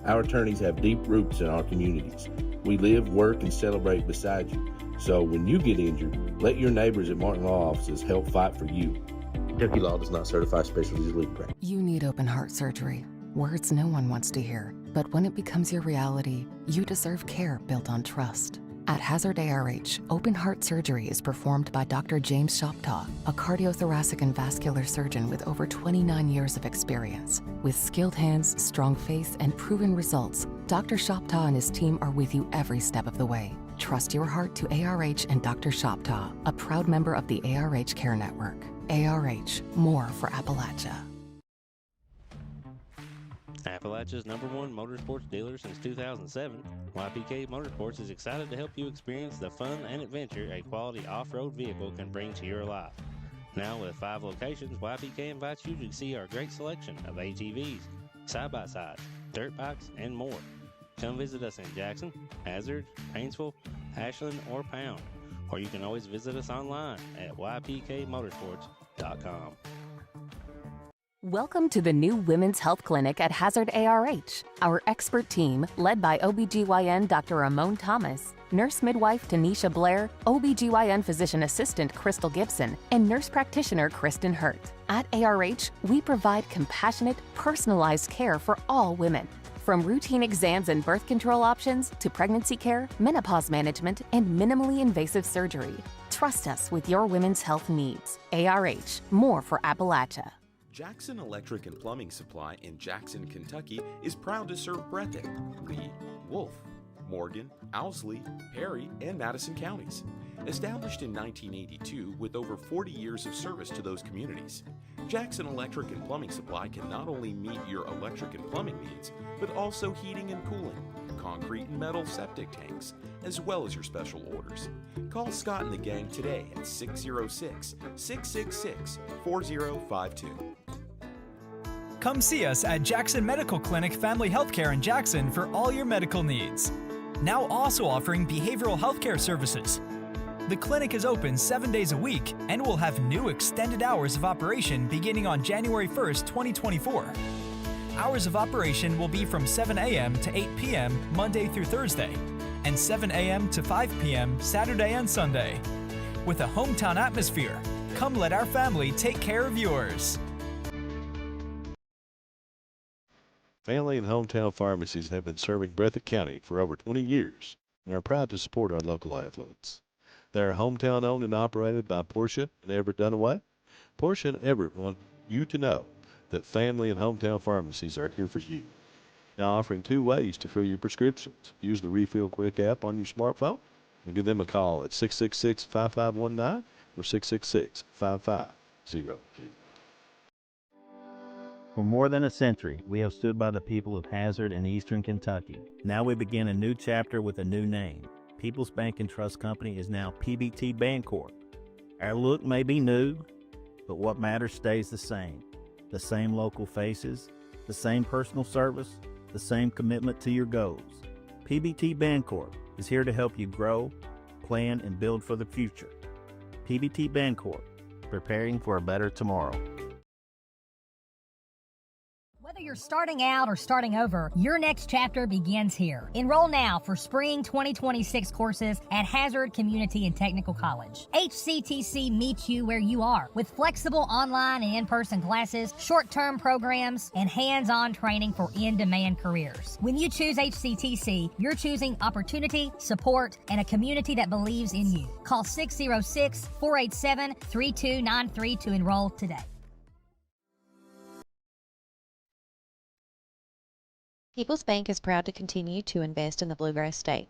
Our attorneys have deep roots in our communities. We live, work, and celebrate beside you. So when you get injured, let your neighbors at Morton Law Offices help fight for you. Kentucky Law does not certify specialties legal practice. You need open heart surgery. Words no one wants to hear. But when it becomes your reality, you deserve care built on trust. At Hazard ARH, open heart surgery is performed by Dr. James Shoptaw, a cardiothoracic and vascular surgeon with over 29 years of experience. With skilled hands, strong faith, and proven results, Dr. Shoptaw and his team are with you every step of the way. Trust your heart to ARH and Dr. Shoptaw, a proud member of the ARH Care Network. ARH, more for Appalachia. Appalachia's #1 motorsports dealer since 2007, YPK Motorsports is excited to help you experience the fun and adventure a quality off-road vehicle can bring to your life. Now with 5 locations, YPK invites you to see our great selection of ATVs, side-by-sides, dirt bikes, and more. Come visit us in Jackson, Hazard, Painesville, Ashland, or Pound, or you can always visit us online at ypkmotorsports.com. Welcome to the new Women's Health Clinic at Hazard ARH. Our expert team, led by OBGYN Dr. Ramon Thomas, nurse midwife Tanisha Blair, OBGYN physician assistant Crystal Gibson, and nurse practitioner Kristen Hurt. At ARH, we provide compassionate, personalized care for all women. From routine exams and birth control options to pregnancy care, menopause management, and minimally invasive surgery. Trust us with your women's health needs. ARH, more for Appalachia. Jackson Electric and Plumbing Supply in Jackson, Kentucky is proud to serve Breathitt, Lee, Wolfe, Morgan, Owsley, Perry, and Madison counties. Established in 1982 with over 40 years of service to those communities, Jackson Electric and Plumbing Supply can not only meet your electric and plumbing needs, but also heating and cooling, concrete and metal septic tanks, as well as your special orders. Call Scott and the gang today at 606-666-4052. Come see us at Jackson Medical Clinic Family Healthcare in Jackson for all your medical needs. Now also offering behavioral healthcare services. The clinic is open 7 days a week and will have new extended hours of operation beginning on January 1st, 2024. Hours of operation will be from 7 a.m. to 8 p.m. Monday through Thursday, and 7 a.m. to 5 p.m. Saturday and Sunday. With a hometown atmosphere, come let our family take care of yours. Family and hometown pharmacies have been serving Breathitt County for over 20 years and are proud to support our local athletes. They are hometown owned and operated by Portia and Everett Dunaway. Portia and Everett want you to know that family and hometown pharmacies are here for you. Now offering 2 ways to fill your prescriptions. Use the Refill Quick app on your smartphone and give them a call at 666-5519 or 666-5502. For more than a century, we have stood by the people of Hazard and Eastern Kentucky. Now we begin a new chapter with a new name. People's Bank and Trust Company is now PBT Bancorp. Our look may be new, but what matters stays the same. The same local faces, the same personal service, the same commitment to your goals. PBT Bancorp is here to help you grow, plan, and build for the future. PBT Bancorp, preparing for a better tomorrow. Whether you're starting out or starting over, your next chapter begins here. Enroll now for spring 2026 courses at Hazard Community and Technical College. HCTC meets you where you are with flexible online and in-person classes, short-term programs, and hands-on training for in-demand careers. When you choose HCTC, you're choosing opportunity, support, and a community that believes in you. Call 606-487-3293 to enroll today. People's Bank is proud to continue to invest in the Bluegrass State.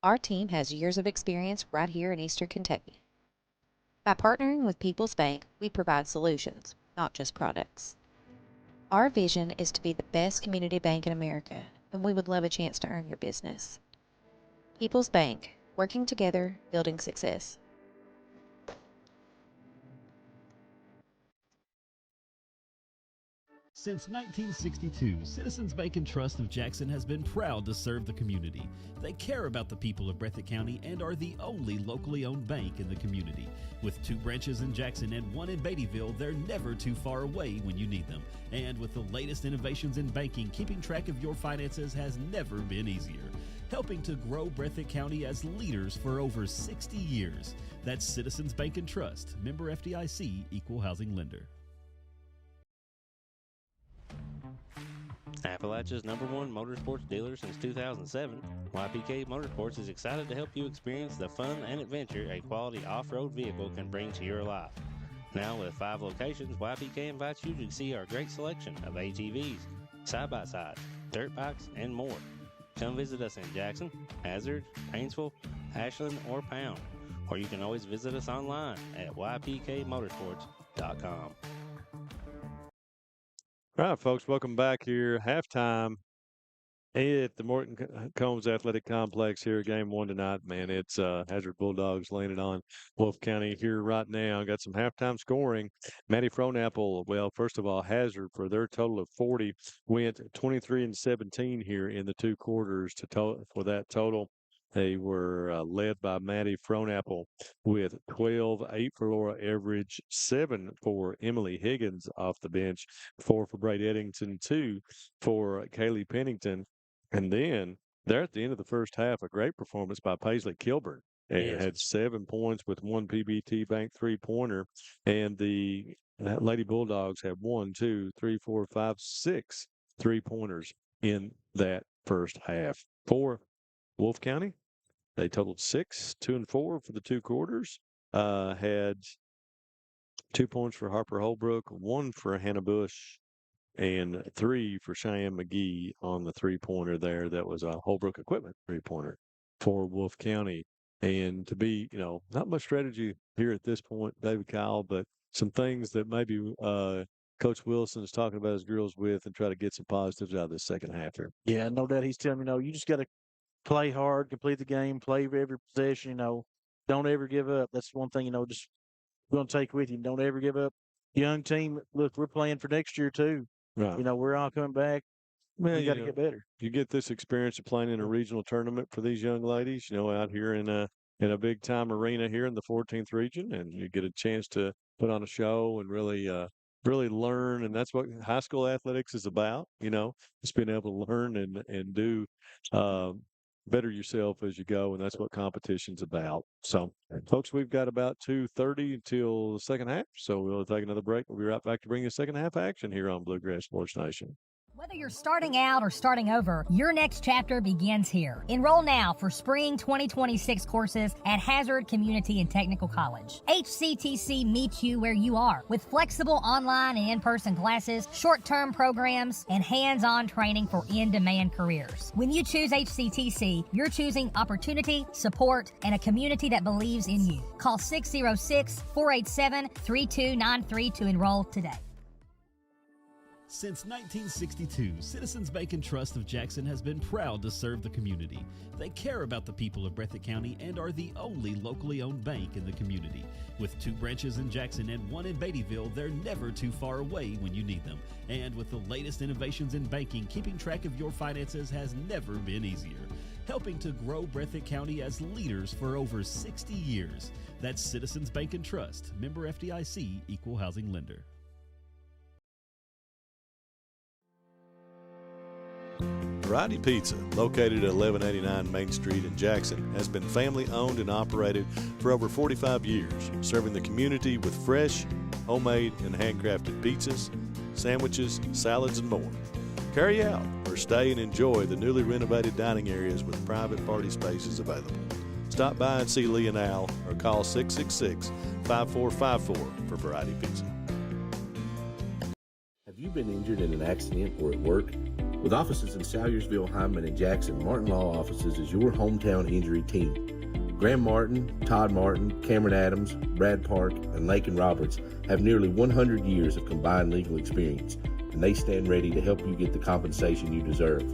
Our team has years of experience right here in Eastern Kentucky. By partnering with People's Bank, we provide solutions, not just products. Our vision is to be the best community bank in America, and we would love a chance to earn your business. People's Bank, working together, building success. Since 1962, Citizens Bank and Trust of Jackson has been proud to serve the community. They care about the people of Breathitt County and are the only locally owned bank in the community. With 2 branches in Jackson and 1 in Beattyville, they're never too far away when you need them. And with the latest innovations in banking, keeping track of your finances has never been easier. Helping to grow Breathitt County as leaders for over 60 years. That's Citizens Bank and Trust, member FDIC, equal housing lender. Appalachia's #1 motorsports dealer since 2007, YPK Motorsports is excited to help you experience the fun and adventure a quality off-road vehicle can bring to your life. Now with 5 locations, YPK invites you to see our great selection of ATVs, side-by-sides, dirt bikes, and more. Come visit us in Jackson, Hazard, Painesville, Ashland, or Pound, or you can always visit us online at ypkmotorsports.com. All right, folks, welcome back here. Halftime at the Morton Combs Athletic Complex here, game 1 tonight. Man, it's Hazard Bulldogs laying it on Wolfe County here right now. Got some halftime scoring. Maddie Fronapple, well, first of all, Hazard for their total of 40 went 23-17 here in the 2 quarters for that total. They were led by Maddie Fronapple with 12, 8 for Laura Everidge, 7 for Emily Higgins off the bench, 4 for Braid Eddington, 2 for Kaylee Pennington. And then there at the end of the first half, a great performance by Paisley Kilburn. And had 7 points with 1 PBT Bank 3-pointer. And the Lady Bulldogs had 1, 2, 3, 4, 5, 6 3-pointers in that first half. For Wolfe County, they totaled 6, 2 and 4 for the 2 quarters. had 2 points for Harper Holbrook, 1 for Hannah Bush, and 3 for Cheyenne McGee on the three-pointer there. That was a Holbrook equipment three-pointer for Wolfe County. And to be, not much strategy here at this point, David Kyle, but some things that maybe Coach Wilson's talking about his girls with and try to get some positives out of this second half here. Yeah, no doubt. He's telling me, you just got to play hard, complete the game, play every possession. Don't ever give up. That's one thing. Just going to take with you. Don't ever give up. Young team. Look, we're playing for next year too. Right. We're all coming back. Man, we got to get better. You get this experience of playing in a regional tournament for these young ladies, out here in a big time arena here in the 14th region, and you get a chance to put on a show and really learn. And that's what high school athletics is about, just being able to learn and do better yourself as you go. And that's what competition's about. So, folks, we've got about 2:30 until the second half. So we'll take another break. We'll be right back to bring you second half action here on Bluegrass Sports Nation. Whether you're starting out or starting over, your next chapter begins here. Enroll now for spring 2026 courses at Hazard Community and Technical College. HCTC meets you where you are with flexible online and in-person classes, short-term programs, and hands-on training for in-demand careers. When you choose HCTC, you're choosing opportunity, support, and a community that believes in you. Call 606-487-3293 to enroll today. Since 1962, Citizens Bank and Trust of Jackson has been proud to serve the community. They care about the people of Breathitt County and are the only locally owned bank in the community. With 2 branches in Jackson and 1 in Beattyville, they're never too far away when you need them. And with the latest innovations in banking, keeping track of your finances has never been easier. Helping to grow Breathitt County as leaders for over 60 years. That's Citizens Bank and Trust, member FDIC, equal housing lender. Variety Pizza, located at 1189 Main Street in Jackson, has been family owned and operated for over 45 years, serving the community with fresh, homemade, and handcrafted pizzas, sandwiches, salads, and more. Carry out or stay and enjoy the newly renovated dining areas with private party spaces available. Stop by and see Lee and Al or call 666-5454 for Variety Pizza. Have you been injured in an accident or at work? With offices in Salyersville, Hindman, and Jackson, Morton Law Offices is your hometown injury team. Graham Martin, Todd Martin, Cameron Adams, Brad Park, and Lakin Roberts have nearly 100 years of combined legal experience, and they stand ready to help you get the compensation you deserve.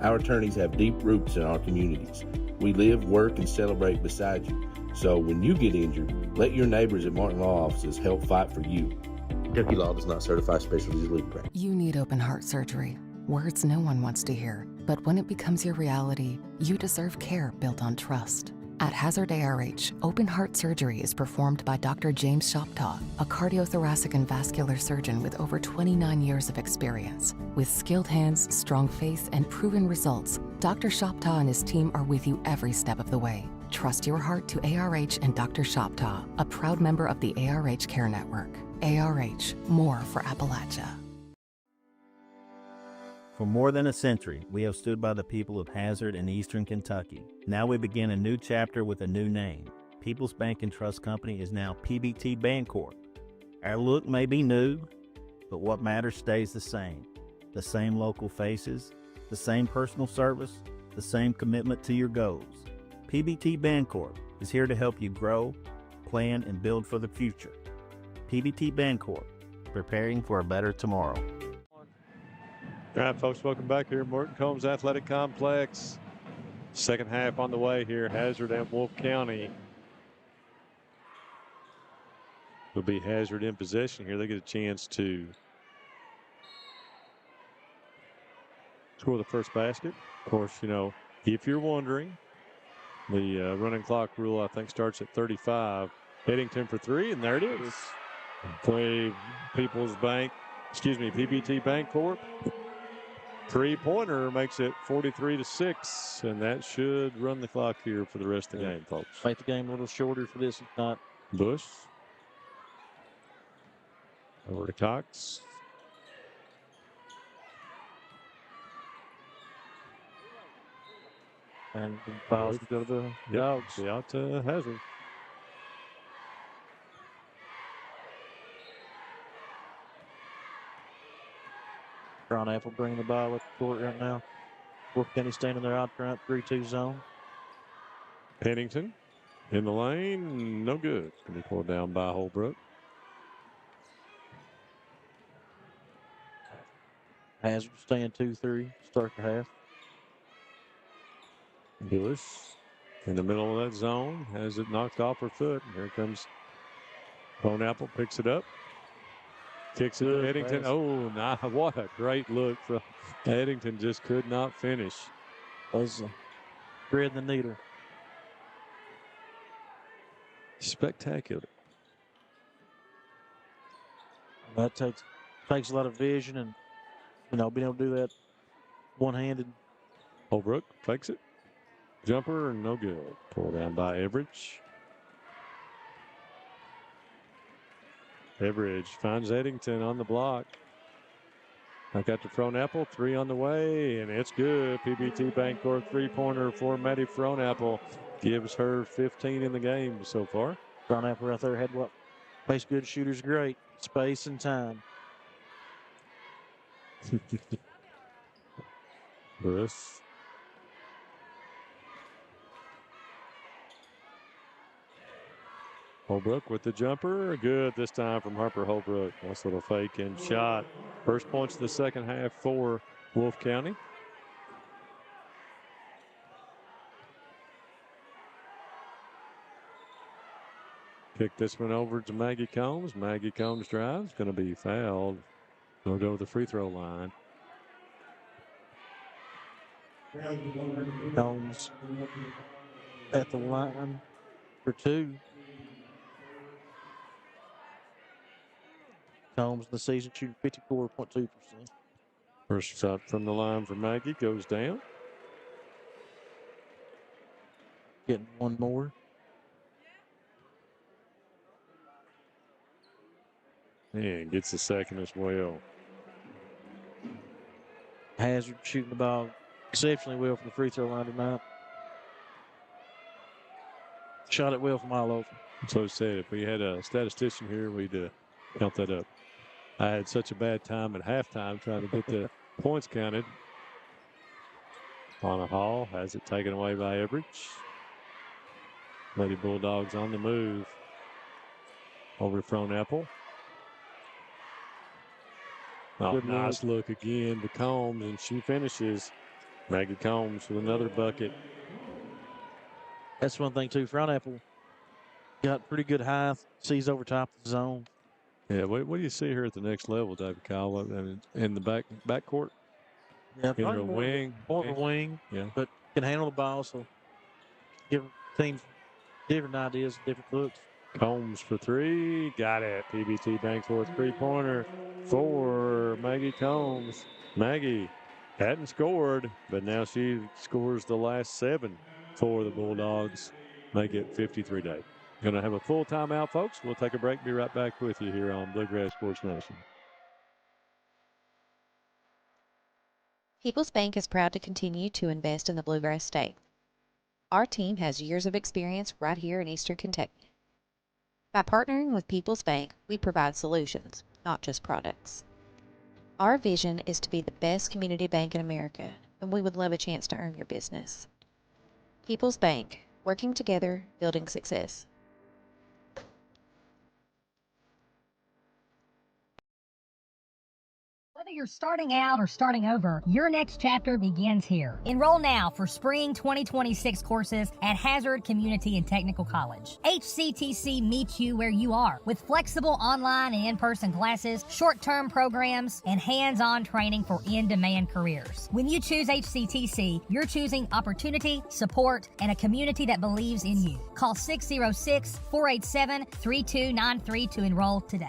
Our attorneys have deep roots in our communities. We live, work, and celebrate beside you. So when you get injured, let your neighbors at Morton Law Offices help fight for you. Kentucky Law does not certify specialties legal practice. You need open heart surgery. Words no one wants to hear. But when it becomes your reality, you deserve care built on trust. At Hazard ARH, open heart surgery is performed by Dr. James Shoptaw, a cardiothoracic and vascular surgeon with over 29 years of experience. With skilled hands, strong faith, and proven results, Dr. Shoptaw and his team are with you every step of the way. Trust your heart to ARH and Dr. Shoptaw, a proud member of the ARH Care Network. ARH, more for Appalachia. For more than a century, we have stood by the people of Hazard and Eastern Kentucky. Now we begin a new chapter with a new name. People's Bank and Trust Company is now PBT Bancorp. Our look may be new, but what matters stays the same. The same local faces, the same personal service, the same commitment to your goals. PBT Bancorp is here to help you grow, plan, and build for the future. PBT Bancorp, preparing for a better tomorrow. All right, folks, welcome back here. Morton Combs Athletic Complex. Second half on the way here. Hazard and Wolfe County. Will be Hazard in possession here. They get a chance to score the first basket. Of course, if you're wondering, the running clock rule, I think, starts at 35. Headington for 3, and there it is. Play PBT Bancorp. Three-pointer makes it 43-6, and that should run the clock here for the rest of the game, folks. Make the game a little shorter for this, if not. Bush. Over to Cox. And fouls go to the Dogs. Out to Hazard. Brown Apple bringing the ball up the court right now. Wolfe County standing there out front, 3-2 zone. Pennington in the lane, no good. Going to be pulled down by Holbrook. Hazard staying 2-3, start the half. Lewis in the middle of that zone, has it knocked off her foot. Here comes Apple, picks it up, kicks it to Eddington. Pass. Oh, nah, what a great look from Eddington, just could not finish. Was thread the needle. Spectacular. That takes a lot of vision and, being able to do that one-handed. Holbrook fakes it. Jumper, no good. Pulled down by Everidge. Everidge finds Eddington on the block. I got the Frohnapple, 3 on the way, and it's good. PBT Bancorp three-pointer for Maddie Frohnapple gives her 15 in the game so far. Frohnapple right there had what makes good shooters great, space and time. Bruce. Holbrook with the jumper. Good this time from Harper Holbrook. Nice little fake and shot. First points of the second half for Wolfe County. Kick this one over to Maggie Combs. Maggie Combs drives. Going to be fouled. They'll go to the free throw line. Combs at the line for 2. Combs in the season shooting 54.2%. First shot from the line for Maggie goes down. Getting one more. And gets the second as well. Hazard shooting the ball exceptionally well from the free throw line tonight. Shot it well from all over. So I said, if we had a statistician here, we'd count that up. I had such a bad time at halftime trying to get the points counted. On a Hall has it taken away by Everidge. Lady Bulldogs on the move. Over Frohnapple. Oh, Good nice look again to Combs, and she finishes. Maggie Combs with another bucket. That's one thing, too. Frohnapple got pretty good height, sees over top of the zone. Yeah, what do you see here at the next level, David Kyle? I mean, in the backcourt? Yeah, in her wing. More of a wing, yeah, but can handle the ball, so give teams different ideas, different looks. Combs for 3. Got it. PBT Bancorp three-pointer for Maggie Combs. Maggie hadn't scored, but now she scores the last 7 for the Bulldogs. Make it 53-8. Going to have a full timeout, folks. We'll take a break. Be right back with you here on Bluegrass Sports Nation. People's Bank is proud to continue to invest in the Bluegrass State. Our team has years of experience right here in Eastern Kentucky. By partnering with People's Bank, we provide solutions, not just products. Our vision is to be the best community bank in America, and we would love a chance to earn your business. People's Bank, working together, building success. Whether you're starting out or starting over, your next chapter begins here. Enroll now for spring 2026 courses at Hazard Community and Technical College. HCTC meets you where you are with flexible online and in-person classes, short-term programs, and hands-on training for in-demand careers. When you choose HCTC, you're choosing opportunity, support, and a community that believes in you. Call 606-487-3293 to enroll today.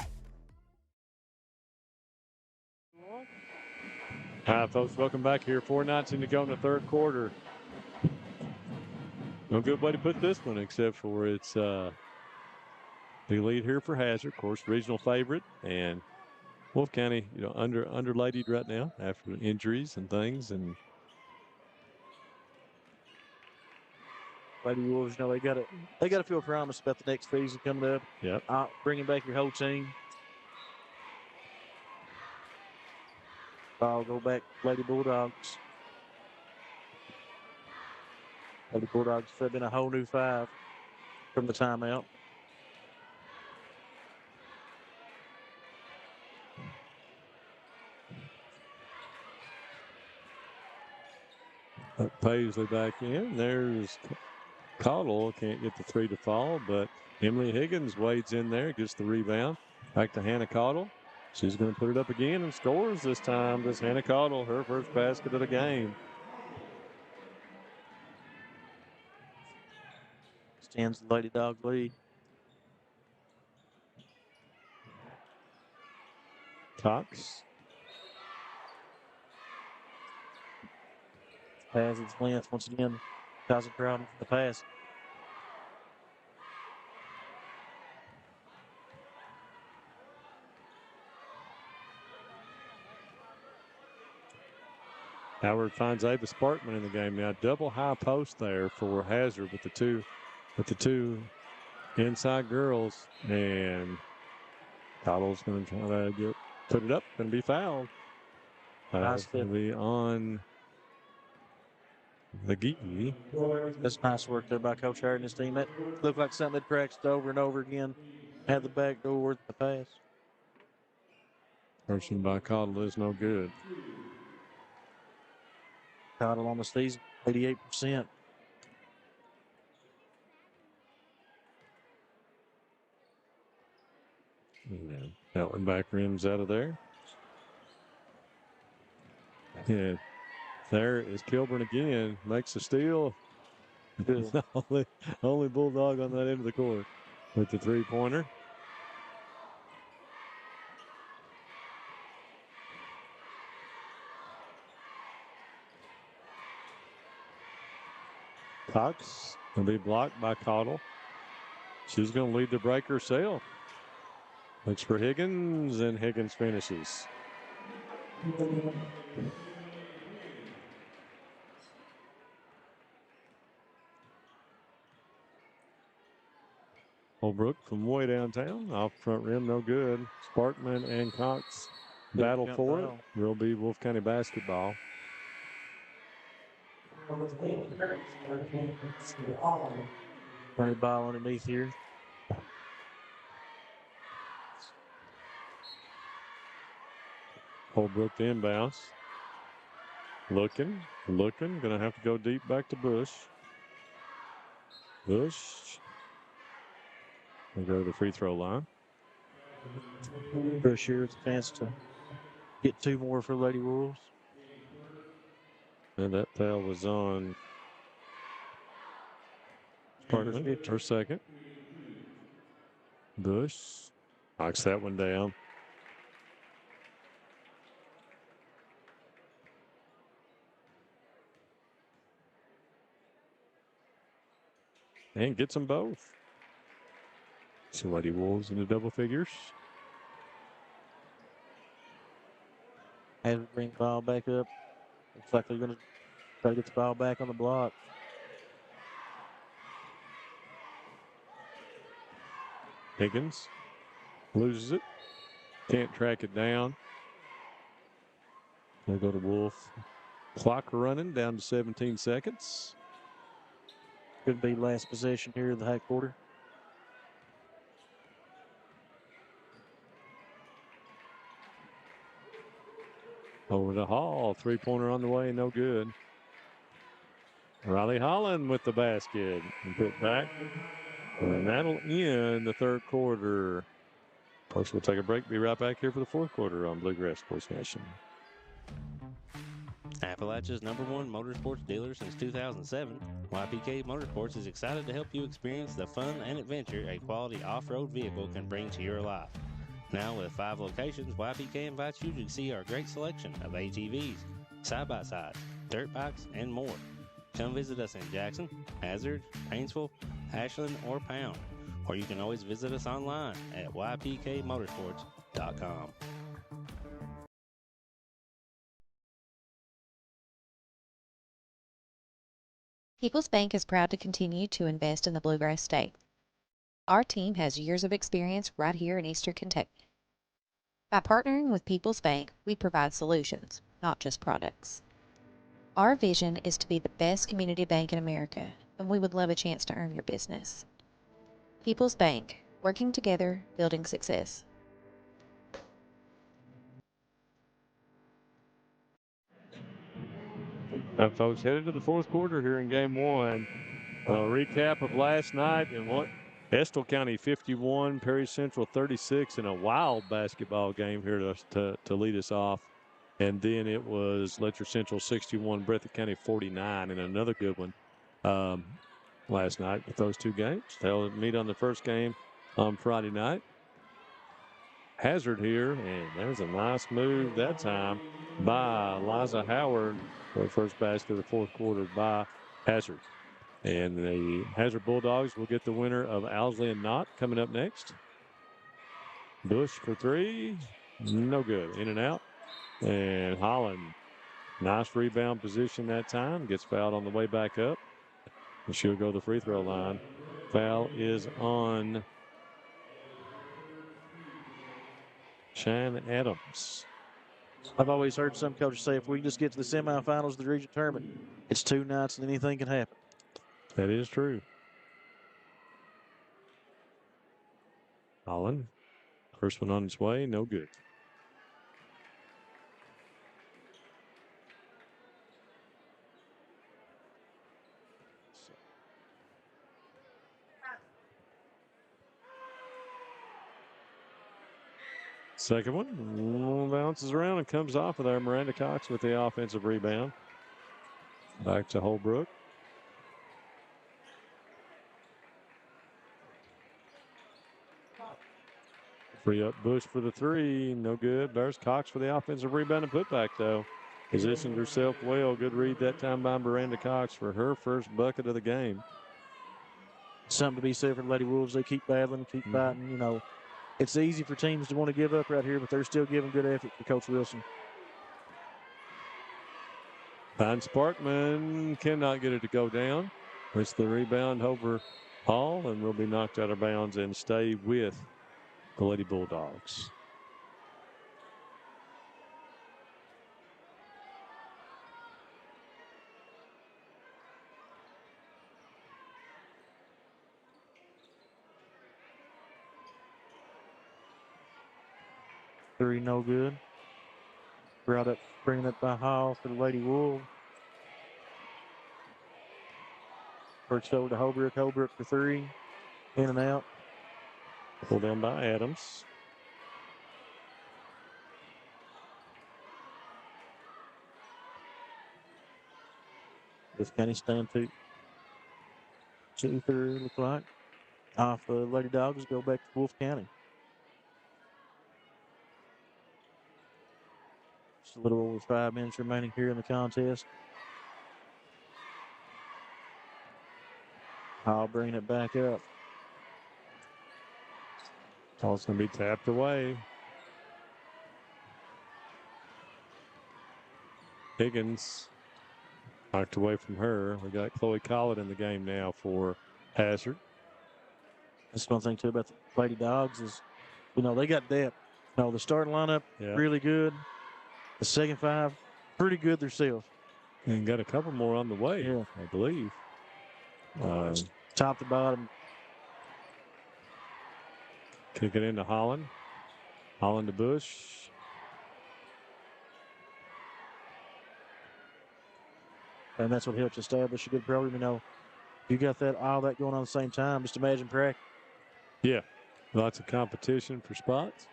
Hi, folks. Welcome back here. 4:19 to go in the third quarter. No good way to put this one, except for it's the lead here for Hazard, of course, regional favorite, and Wolfe County, underladied right now after injuries and things, and Lady Wolves, they got to feel promise about the next season coming up. Yep. Bringing back your whole team. Ball go back, Lady Bulldogs. Lady Bulldogs have been a whole new 5 from the timeout. Paisley back in. There's Cottle. Can't get the 3 to fall, but Emily Higgins wades in there, gets the rebound. Back to Hannah Cottle. She's going to put it up again and scores this time. This Hannah Cottle, her first basket of the game. Stands the Lady Dog lead. Cox. Has its length once again. Causing problem for the pass. Howard finds Ava Sparkman in the game now. Double high post there for Hazard with the two inside girls, and Cottle's going to try to put it up. Going to be fouled. Nice Going to be on the Geeky. That's nice work there by Coach Howard and his team. That looked like something that practiced over and over again. Had the back door with the pass. Person by Cottle is no good. Cottle on the season, 88%. Yeah, that one back rims out of there. Yeah, there is Kilburn again. Makes a steal. only Bulldog on that end of the court with the 3-pointer. Cox will be blocked by Cottle. She's going to lead the break herself. Looks for Higgins, and Higgins finishes. Holbrook from way downtown, off front rim, no good. Sparkman and Cox battle for it. Will be Wolfe County basketball. Play ball underneath here. Holbrook to inbounds. Looking. Going to have to go deep back to Bush. Bush. We'll go to the free throw line. Bush here with a chance to get 2 more for Lady Wolves. And that foul was on Sparkman, her second. Bush knocks that one down. And gets them both. So Lady Wolves in the double figures. Has to bring the ball back up. Looks like they're going to try to get the ball back on the block. Higgins loses it. Can't track it down. They'll go to Wolfe. Clock running down to 17 seconds. Could be last possession here in the high quarter. Over to Hall. 3-pointer on the way, no good. Riley Holland with the basket. And put back. And that'll end the third quarter. Folks, we'll take a break. Be right back here for the fourth quarter on Bluegrass Sports Nation. Appalachia's #1 motorsports dealer since 2007, YPK Motorsports is excited to help you experience the fun and adventure a quality off-road vehicle can bring to your life. Now with 5 locations, YPK invites you to see our great selection of ATVs, side-by-sides, dirt bikes, and more. Come visit us in Jackson, Hazard, Painesville, Ashland, or Pound, or you can always visit us online at ypkmotorsports.com. People's Bank is proud to continue to invest in the Bluegrass State. Our team has years of experience right here in Eastern Kentucky. By partnering with People's Bank, we provide solutions, not just products. Our vision is to be the best community bank in America, and we would love a chance to earn your business. People's Bank, working together, building success. Folks, headed to the fourth quarter here in game one. A recap of last night and what Estill County 51, Perry Central 36 in a wild basketball game here to lead us off. And then it was Letcher Central 61, Breathitt County 49 in another good one last night with those two games. They'll meet on the first game on Friday night. Hazard here, and there's a nice move that time by Liza Howard for the first basket of the fourth quarter by Hazard. And the Hazard Bulldogs will get the winner of Owsley and Knott coming up next. Bush for three. No good. In and out. And Holland, nice rebound position that time. Gets fouled on the way back up. And she'll go to the free throw line. Foul is on Shan Adams. I've always heard some coaches say if we just get to the semifinals of the region tournament, it's 2 nights and anything can happen. That is true. Holland, first one on its way, no good. Second one bounces around and comes off of there. Miranda Cox with the offensive rebound. Back to Holbrook. Free up Bush for the three. No good. There's Cox for the offensive rebound and putback, though. Positioned herself well. Good read that time by Miranda Cox for her first bucket of the game. Something to be said for the Lady Wolves. They keep battling, keep fighting. You know, it's easy for teams to want to give up right here, but they're still giving good effort for Coach Wilson. Pine Sparkman cannot get it to go down. It's the rebound over Hall and will be knocked out of bounds and stay with the Lady Bulldogs. Three, no good. Brought up, bringing it by Hall for the Lady Wolves. Works over to Holbrook. Holbrook for three. In and out. Pulled down by Adams. This County stand two through, look like. Off the Lady Dogs, go back to Wolfe County. Just a little over 5 minutes remaining here in the contest. I'll bring it back up. Ball's going to be tapped away. Higgins knocked away from her. We got Chloe Collett in the game now for Hazard. That's one thing, too, about the Lady Dogs is, you know, they got depth. You know, the starting lineup, really good. The second five, pretty good themselves. And got a couple more on the way, I believe. Top to bottom. Kick it into Holland. Holland to Bush. And that's what helps establish a good program. You know, you got all that going on at the same time. Just imagine practice. Yeah, lots of competition for spots.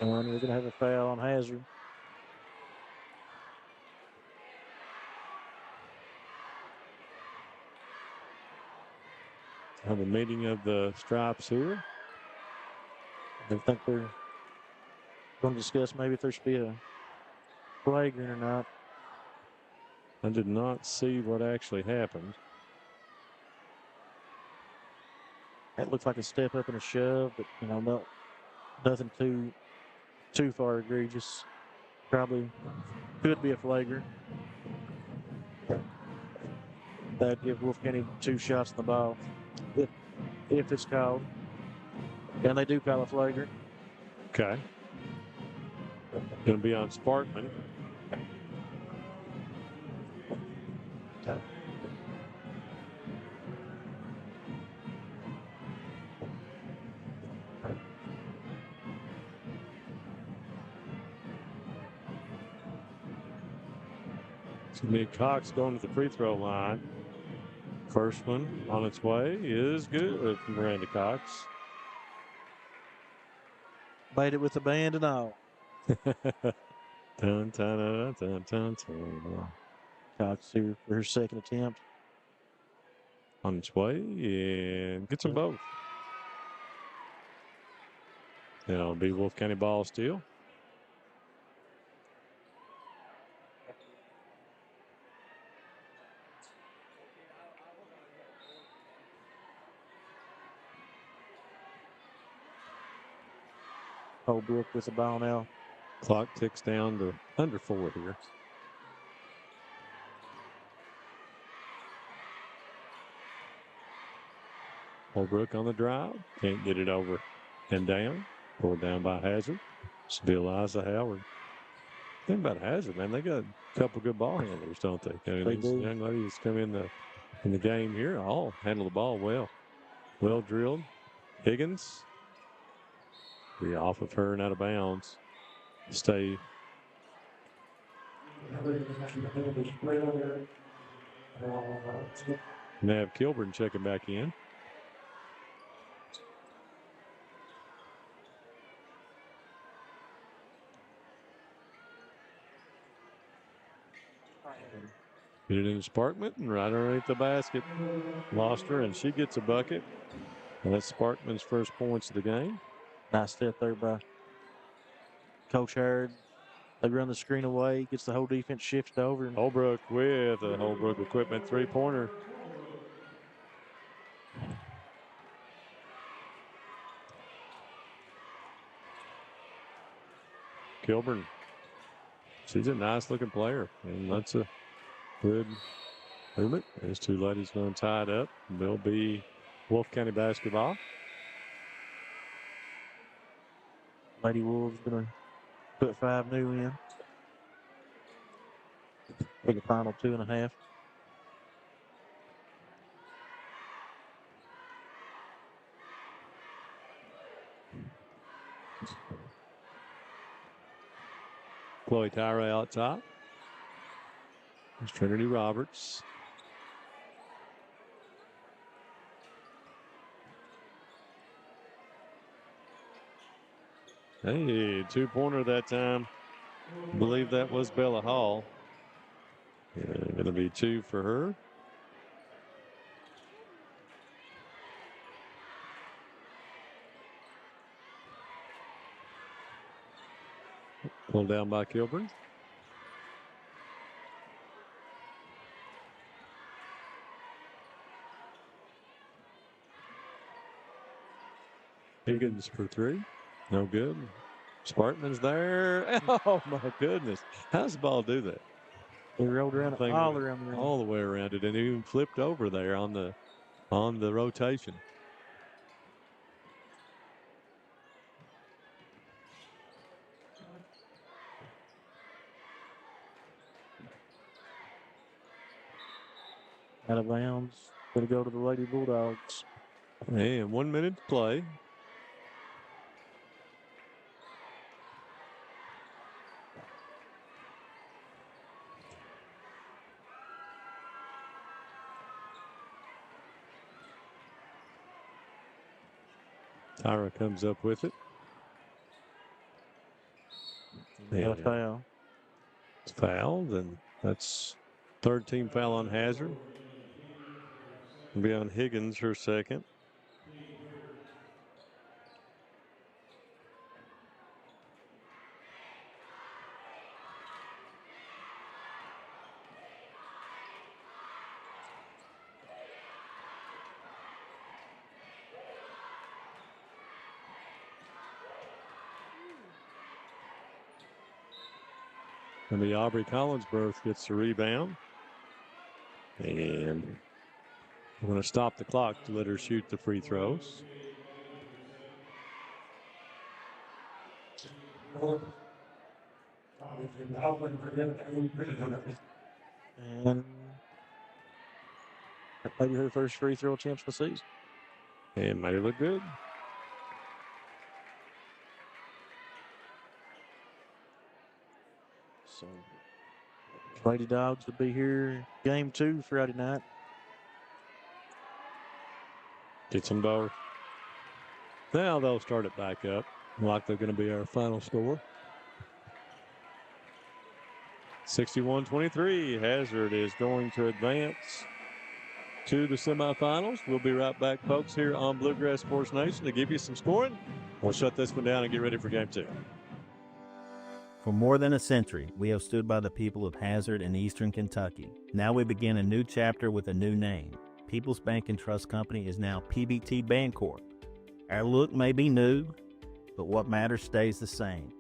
And we're going to have a foul on Hazard. Have a meeting of the stripes here. I think they're going to discuss maybe if there should be a flagrant or not. I did not see what actually happened. That looks like a step up and a shove, but, you know, nothing too far egregious. Probably could be a flagrant. That'd give Wolfe County 2 shots in the ball if it's called. And they do call a flagrant. Okay. Going to be on Sparkman. It's going to be Cox going to the free throw line. First one on its way is good from Miranda Cox. Made it with the band and all. Dun, dun, dun, dun, dun, dun. Cox here for her second attempt. On its way and gets them both. It'll be Wolfe County ball still. Holbrook with the ball now. Clock ticks down to under 4 here. Holbrook on the drive. Can't get it over and down. Pulled down by Hazard. Should be Eliza Howard. Think about Hazard, man. They got a couple good ball handlers, don't they? I mean, They these do. young ladies come in the game here all handle the ball well. Well drilled. Higgins. Be off of her and out of bounds. Stay. Nav Kilburn checking back in. Get it in Sparkman and right underneath the basket. Lost her, and she gets a bucket. And that's Sparkman's first points of the game. Nice step there by Coach Howard. They run the screen away, gets the whole defense shifted over. Holbrook with a Holbrook equipment three-pointer. Kilburn. She's a nice-looking player, and that's a good movement. These two ladies going to tie it up. They'll be Wolfe County basketball. Lady Wolves going to put 5 new in for the final 2.5. Chloe Tyra out top. There's Trinity Roberts. Hey, two-pointer that time. I believe that was Bella Hall. Going to be 2 for her. Pulled down by Kilburn. Higgins for 3. No good. Sparkman's there. Oh, my goodness. How's the ball do that? He rolled around all around the rim. All the way around it, and he even flipped over there on the rotation. Out of bounds. Going to go to the Lady Bulldogs. And 1 minute to play. Tyra comes up with it. And a foul. It's fouled, and that's third team foul on Hazard. It'll be on Higgins, her second. And the Aubrey Collinsworth gets the rebound. And we're going to stop the clock to let her shoot the free throws. And maybe her first free throw attempts of the season. And made it look good. So, Lady Dogs will be here game 2 Friday night. Get some both. Now they'll start it back up. Likely going to be our final score. 61-23. Hazard is going to advance to the semifinals. We'll be right back, folks, here on Bluegrass Sports Nation to give you some scoring. We'll shut this one down and get ready for game 2. For more than a century, we have stood by the people of Hazard and Eastern Kentucky. Now we begin a new chapter with a new name. People's Bank and Trust Company is now PBT Bancorp. Our look may be new, but what matters stays the same.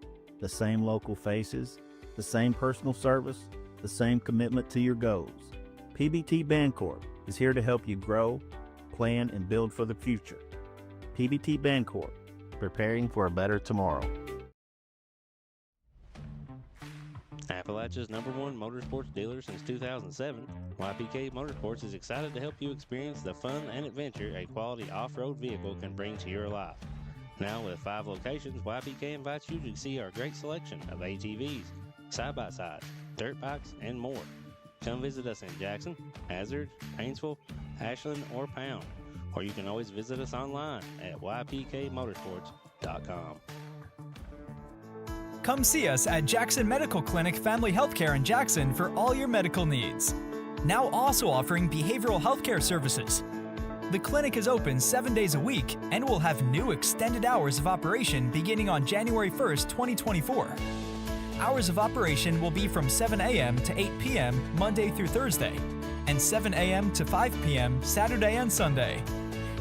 The same local faces, the same personal service, the same commitment to your goals. PBT Bancorp is here to help you grow, plan, and build for the future. PBT Bancorp, preparing for a better tomorrow. Appalachia's #1 motorsports dealer since 2007, YPK Motorsports is excited to help you experience the fun and adventure a quality off-road vehicle can bring to your life. Now with 5 locations, YPK invites you to see our great selection of ATVs, side-by-sides, dirt bikes, and more. Come visit us in Jackson, Hazard, Painesville, Ashland, or Pound, or you can always visit us online at ypkmotorsports.com. Come see us at Jackson Medical Clinic Family Healthcare in Jackson for all your medical needs. Now also offering behavioral healthcare services. The clinic is open 7 days a week and will have new extended hours of operation beginning on January 1st, 2024. Hours of operation will be from 7 a.m. to 8 p.m. Monday through Thursday, and 7 a.m. to 5 p.m. Saturday and Sunday.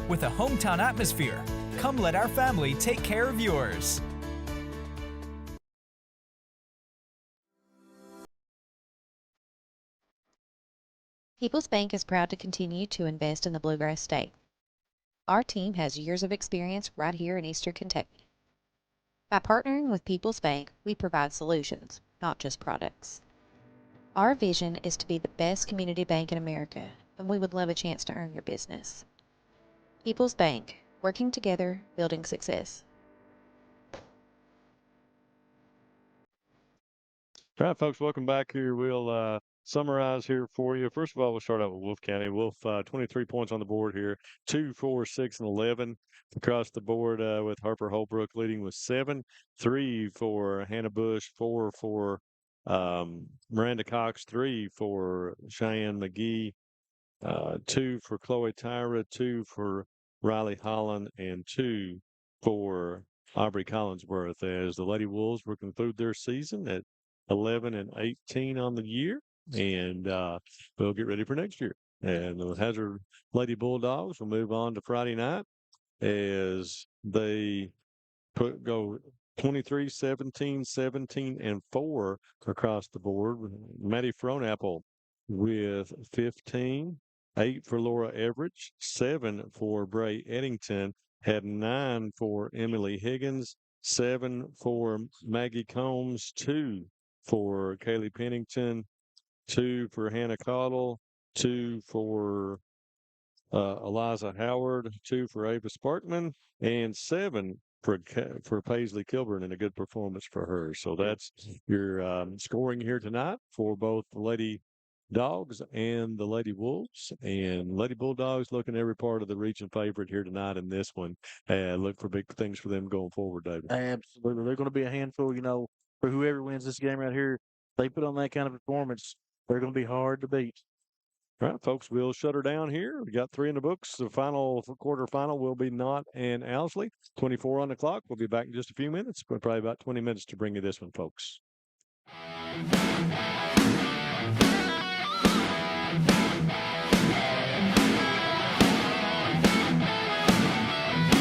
With a hometown atmosphere, come let our family take care of yours. People's Bank is proud to continue to invest in the Bluegrass State. Our team has years of experience right here in Eastern Kentucky. By partnering with People's Bank, we provide solutions, not just products. Our vision is to be the best community bank in America, and we would love a chance to earn your business. People's Bank, working together, building success. All right, folks, welcome back here. We'll summarize here for you. First of all, we'll start out with Wolfe County. Wolfe, 23 points on the board here, 2, 4, 6, and 11 across the board with Harper Holbrook leading with 7, 3 for Hannah Bush, 4 for Miranda Cox, 3 for Cheyenne McGee, 2 for Chloe Tyra, 2 for Riley Holland, and 2 for Aubrey Collinsworth as the Lady Wolves will conclude their season at 11-18 on the year, and we'll get ready for next year. And the Hazard Lady Bulldogs will move on to Friday night as they go 23, 17, 17, and 4 across the board. Maddie Fronapple with 15, 8 for Laura Everidge, 7 for Bray Eddington, had 9 for Emily Higgins, 7 for Maggie Combs, 2 for Kaylee Pennington, 2 for Hannah Cottle, 2 for Eliza Howard, 2 for Ava Sparkman, and 7 for Paisley Kilburn, and a good performance for her. So that's your scoring here tonight for both the Lady Dogs and the Lady Wolves. And Lady Bulldogs looking every part of the region favorite here tonight in this one. And look for big things for them going forward, David. Absolutely. They're going to be a handful, for whoever wins this game right here. They put on that kind of performance, they're going to be hard to beat. All right, folks, we'll shut her down here. We got 3 in the books. The final quarterfinal will be Knott and Owsley. 24 on the clock. We'll be back in just a few minutes, but probably about 20 minutes to bring you this one, folks.